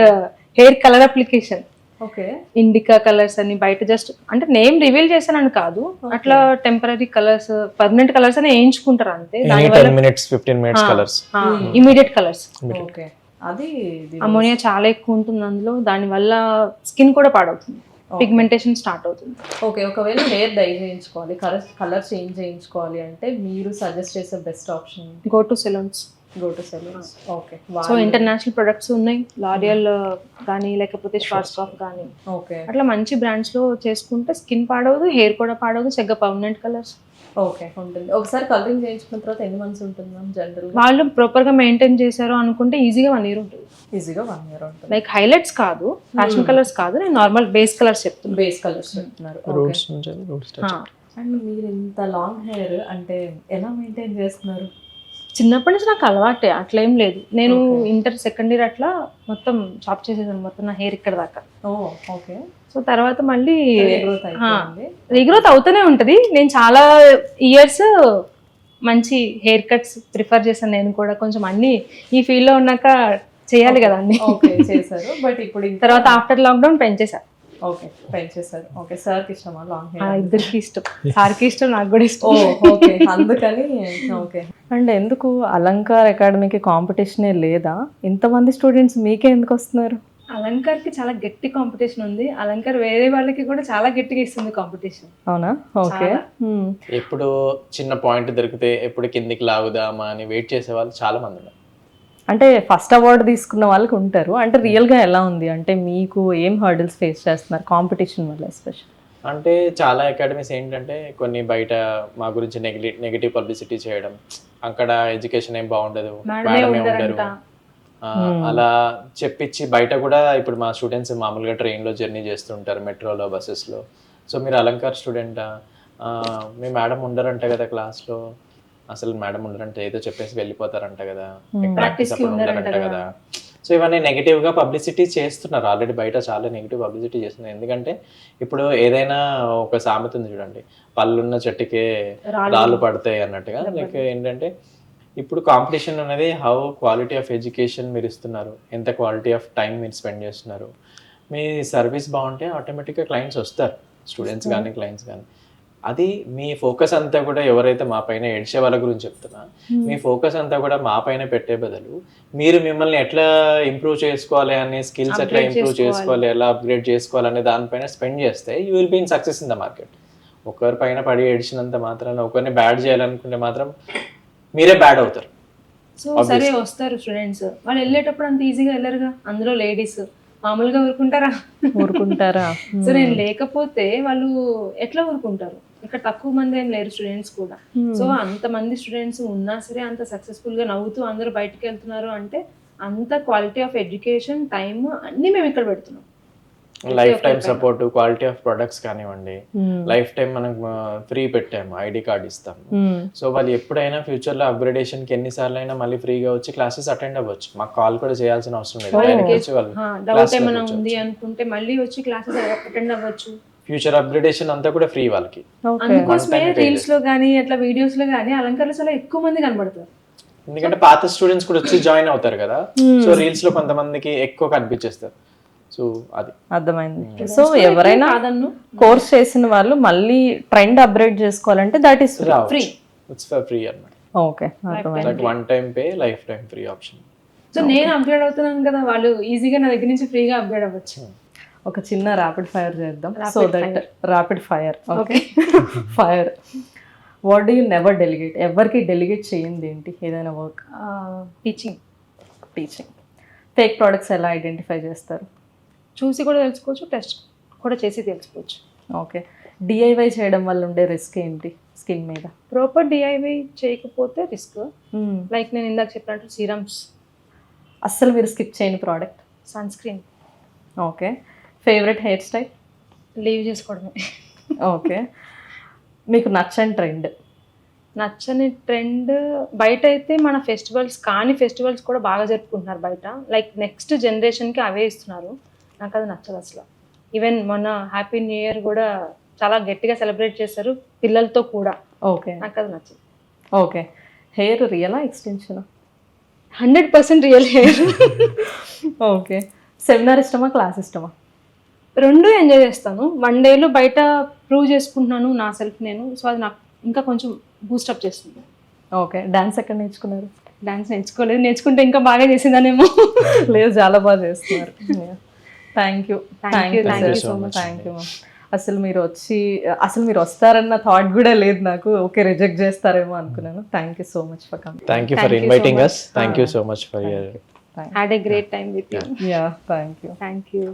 hair colour application. Okay, indica colours అని బయట జస్ట్ అంటే నేమ్ రివీల్ చేశానని కాదు, అట్లా టెంపరీ కలర్స్, పర్మనెంట్ కలర్స్ అని వేయించుకుంటారు అంతే. దానివల్ల 15 minutes colours, immediate colours. Okay, అది అమోనియా చాలా ఎక్కువ ఉంటుంది అందులో, దానివల్ల స్కిన్ కూడా పాడవుతుంది, పిగ్మెంటేషన్ స్టార్ట్ అవుతుంది. ఓకే, ఒకవేళ హెయిర్ డై చేయించుకోవాలి, కలర్ చేంజ్ చేయించుకోవాలి అంటే మీరు సజెస్ట్ చేసే best option? Go to salons. Okay, so international products ఉన్నాయి, లారియల్ కానీ లేకపోతే షార్ట్స్కాఫ్ కానీ, ఓకే, అట్లా మంచి బ్రాండ్స్ లో చేసుకుంటే స్కిన్ పాడవదు, హెయిర్ కూడా పాడవదు, చక్కగా పర్మనెంట్ కలర్స్. ఓకే, ఉంటుంది. ఒకసారి కలరింగ్ చేయించుకున్న తర్వాత ఎన్ని మంత్స్ ఉంటుంది మ్యామ్ జనరల్? వాళ్ళు ప్రాపర్ గా మెయింటైన్ చేశారు అనుకుంటే ఈజీగా 1 year ఉంటుంది. ఈజీగా 1 year ఉంటుంది. లైక్ హైలైట్స్ కాదు, ఫ్యాషన్ కలర్స్ కాదు, నేను నార్మల్ బేస్ కలర్స్ చెప్తున్నాను. బేస్ కలర్స్ చెప్తున్నారు. అండ్ మీరు ఇంత లాంగ్ హెయిర్ అంటే ఎలా మెయింటైన్ చేస్తున్నారు? చిన్నప్పటి నుంచి నాకు అలవాటే, అట్లా ఏం లేదు. నేను ఇంటర్ సెకండ్ ఇయర్ అట్లా మొత్తం చాప్ చేసేసాను మొత్తం నా హెయిర్ ఇక్కడ దాకా. ఓకే, సో తర్వాత మళ్ళీ రీగ్రోత్ అవుతూనే ఉంటుంది. నేను చాలా ఇయర్స్ మంచి హెయిర్ కట్స్ ప్రిఫర్ చేశాను. నేను కూడా కొంచెం అన్ని ఈ ఫీల్డ్లో ఉన్నాక చేయాలి కదా అన్ని. ఓకే చేశారు, బట్ ఇప్పుడు తర్వాత ఆఫ్టర్ లాక్డౌన్ పెంచేశారు. ఓకే పెంచేశారు. ఓకే సార్కి ఇష్టమా లాంగ్ ఆ, హెయిర్? ఇద్దరికి ఇష్టం, సార్కి ఇష్టం, నాకు కూడా ఇష్టం. ఓకే అందుకని. ఓకే అండ్ ఎందుకు అలంకార్ అకాడమీకి కాంపిటీషనే లేదా? ఇంతమంది స్టూడెంట్స్ మీకే ఎందుకు వస్తున్నారు? అలంకార్కి చాలా గట్టి కాంపిటీషన్ ఉంది. అలంకార్ వేరే వాళ్ళకి కూడా చాలా గట్టిగా ఇస్తుంది కాంపిటీషన్. అవునా? ఓకే. ఎప్పుడు చిన్న పాయింట్ దొరికితే ఎప్పుడు కిందికి లాగుదామా అని వెయిట్ చేసే వాళ్ళు చాలా మంది ఉన్నారు. అంటే ఫస్ట్ అవార్డు తీసుకున్న వాళ్ళకి ఉంటారు. అంటే రియల్గా ఎలా ఉంది? అంటే మీకు ఏం హర్డిల్స్ ఫేస్ చేస్తున్నారు కాంపిటీషన్ వల్ల ఎస్పెషల్? అంటే చాలా అకాడమీస్ ఏంటంటే కొన్ని బయట మా గురించి నెగిటివ్ పబ్లిసిటీ చేయడం, అక్కడ ఎడ్యుకేషన్ ఏం బాగుండదు, మేడమే ఉండరు, అలా చెప్పించి బయట కూడా ఇప్పుడు మా స్టూడెంట్స్ మామూలుగా ట్రైన్లో జర్నీ చేస్తుంటారు, మెట్రోలో, బస్సెస్లో. సో మీరు అలంకార్ స్టూడెంటా, మీ మేడం ఉండరంట కదా క్లాస్లో, అసలు మేడం ఉండరంట, ఏదో చెప్పేసి వెళ్ళిపోతారంట కదా, ప్రాక్టీస్ అప్పుడు ఉండరంట కదా. సో ఇవన్నీ నెగిటివ్గా పబ్లిసిటీ చేస్తున్నారు. ఆల్రెడీ బయట చాలా నెగిటివ్ పబ్లిసిటీ చేస్తున్నారు. ఎందుకంటే ఇప్పుడు ఏదైనా ఒక సామెత ఉంది చూడండి, పళ్ళున్న చెట్టుకే రాళ్ళు పడతాయి అన్నట్టుగా. లైక్ ఏంటంటే ఇప్పుడు కాంపిటీషన్ అనేది హౌ క్వాలిటీ ఆఫ్ ఎడ్యుకేషన్ మీరు ఇస్తున్నారు, ఎంత క్వాలిటీ ఆఫ్ టైం మీరు స్పెండ్ చేస్తున్నారు. మీ సర్వీస్ బాగుంటే ఆటోమేటిక్గా క్లయింట్స్ వస్తారు, స్టూడెంట్స్ కానీ క్లయింట్స్ కానీ. అది మీ ఫోకస్ అంతా కూడా ఎవరైతే మా పైన ఏడ్చే వాళ్ళ గురించి చెప్తున్నా, మీ ఫోకస్ అంతా కూడా మా పైన పెట్టే బదులు మీరు మిమ్మల్ని ఎట్లా ఇంప్రూవ్ చేసుకోవాలి అనే స్కిల్స్ ఎట్లా ఇంప్రూవ్ చేసుకోవాలి, ఎలా అప్గ్రేడ్ చేసుకోవాలి అనే దానిపైన స్పెండ్ చేస్తే you will be in success in the market. ఒకరి పైన పడి ఏడ్చినంత మాత్రాన, ఒకరిని బ్యాడ్ చేయాలనుకుంటే మాత్రం మీరే బ్యాడ్ అవుతారు. సో సరే వస్తారు స్టూడెంట్స్, వాళ్ళు వెళ్ళేటప్పుడు అంత ఈజీగా వెళ్ళరుగా, అందులో లేడీస్ మామూలుగా ఊరుకుంటారా? సో నేను లేకపోతే వాళ్ళు ఎట్లా ఊరుకుంటారు? ఇక్కడ తక్కువ మంది ఏం లేరు స్టూడెంట్స్ కూడా. సో అంతమంది స్టూడెంట్స్ ఉన్నా సరే అంత సక్సెస్ఫుల్ గా నవ్వుతూ అందరూ బయటకు వెళ్తున్నారు అంటే అంత క్వాలిటీ ఆఫ్ ఎడ్యుకేషన్, టైమ్ అన్ని మేము ఇక్కడ పెడుతున్నాం. Life time support, quality of products కానివ్వండి, లైఫ్ టైం మనం ఫ్రీ పెట్టాము, ఐడి కార్డ్ ఇస్తాము. సో వాళ్ళు ఎప్పుడైనా ఫ్యూచర్ లో అప్గ్రేడేషన్ కి ఎన్నిసార్లు అయినా మళ్ళీ ఫ్రీగా వచ్చి క్లాసెస్ అటెండ్ అవ్వచ్చు. మాకు కాల్ కూడా చేయాల్సిన అవసరం లేదు, డైరెక్ట్ వచ్చి వాళ్ళు డౌట్ ఏమైనా ఉంది అనుకుంటే మళ్ళీ వచ్చి క్లాసెస్ అటెండ్ అవ్వచ్చు. ఫ్యూచర్ అప్గ్రేడేషన్ అంతా కూడా ఫ్రీ వాళ్ళకి. అందుకోసమే రీల్స్ లో గానీ అట్లా వీడియోస్ లో గానీ అలంకారులు చాలా ఎక్కువ మంది కనబడతారు. ఎందుకంటే పాత స్టూడెంట్స్ కూడా వచ్చి జాయిన్ అవుతారు కదా, సో రీల్స్ లో కొంతమందికి ఎక్కువ కనిపించేస్తారు. సో అది అర్థమైంది. సో ఎవరైనా కోర్స్ చేసిన వాళ్ళు మళ్ళీ ట్రెండ్ అప్గ్రేడ్ చేసుకోవాలంటే that is free. It's for free అన్నమాట. ఓకే అర్థమైంది. Like one time pay, life time free option. So నేను అప్గ్రేడ్ అవుతున్నాను కదా, వాళ్ళు ఈజీగా నా దగ్గర నుంచి ఫ్రీగా అప్గ్రేడ్ అవ్వచ్చు. ఒక చిన్న ర్యాపిడ్ ఫైర్ చేద్దాం. So that rapid fire. Okay fire. What do you never delegate? ఎవరికి డెలిగేట్ చేయండి ఏంటి ఏదైనా వర్క్? టీచింగ్. ఫేక్ ప్రోడక్ట్స్ ఎలా ఐడెంటిఫై చేస్తారు? చూసి కూడా తెలుసుకోవచ్చు, టెస్ట్ కూడా చేసి తెలుసుకోవచ్చు. ఓకే. డిఐవై చేయడం వల్ల ఉండే రిస్క్ ఏంటి స్కిన్ మీద? ప్రాపర్ డిఐవై చేయకపోతే రిస్క్. లైక్ నేను ఇందాక చెప్పినట్టు సీరమ్స్. అస్సలు మీరు స్కిప్ చేయని product? Sunscreen. Okay. Favourite hair style? Leave చేసుకోవడమే. ఓకే. మీకు నచ్చని ట్రెండ్? నచ్చని ట్రెండ్ బయట అయితే మన ఫెస్టివల్స్ కూడా బాగా జరుపుకుంటున్నారు బయట. లైక్ నెక్స్ట్ జనరేషన్కి అవే ఇస్తున్నారు. నాకు అది నచ్చదు అసలు. ఈవెన్ మొన్న హ్యాపీ న్యూ ఇయర్ కూడా చాలా గట్టిగా సెలబ్రేట్ చేస్తారు పిల్లలతో కూడా. ఓకే. నాకు అది నచ్చదు. ఓకే. హెయిర్ రియలా ఎక్స్టెన్షనా? 100% రియల్ హెయిర్. ఓకే. సెమినార్ ఇష్టమా, క్లాస్ ఇష్టమా? రెండు ఎంజాయ్ చేస్తాను. 1 డేలో బయట ప్రూవ్ చేసుకుంటున్నాను నా సెల్ఫ్ నేను. సో అది నాకు ఇంకా కొంచెం బూస్టప్ చేస్తుంది. ఓకే. డాన్స్ ఎక్కడ నేర్చుకున్నారు? డాన్స్ నేర్చుకోలేదు, నేర్చుకుంటే ఇంకా బాగా చేసేదానేమో. లేదు, చాలా బాగా చేస్తున్నారు. Thank you so much. Thank you. అసలు మీరు వస్తారన్న థాట్ కూడా లేదు నాకు. ఓకే, రిజెక్ట్ చేస్తారేమో అనుకున్నాను. Thank you so much for coming. Thank you for inviting us. Thank you so much for your Had a great time with you. Yeah, thank you. Thank you.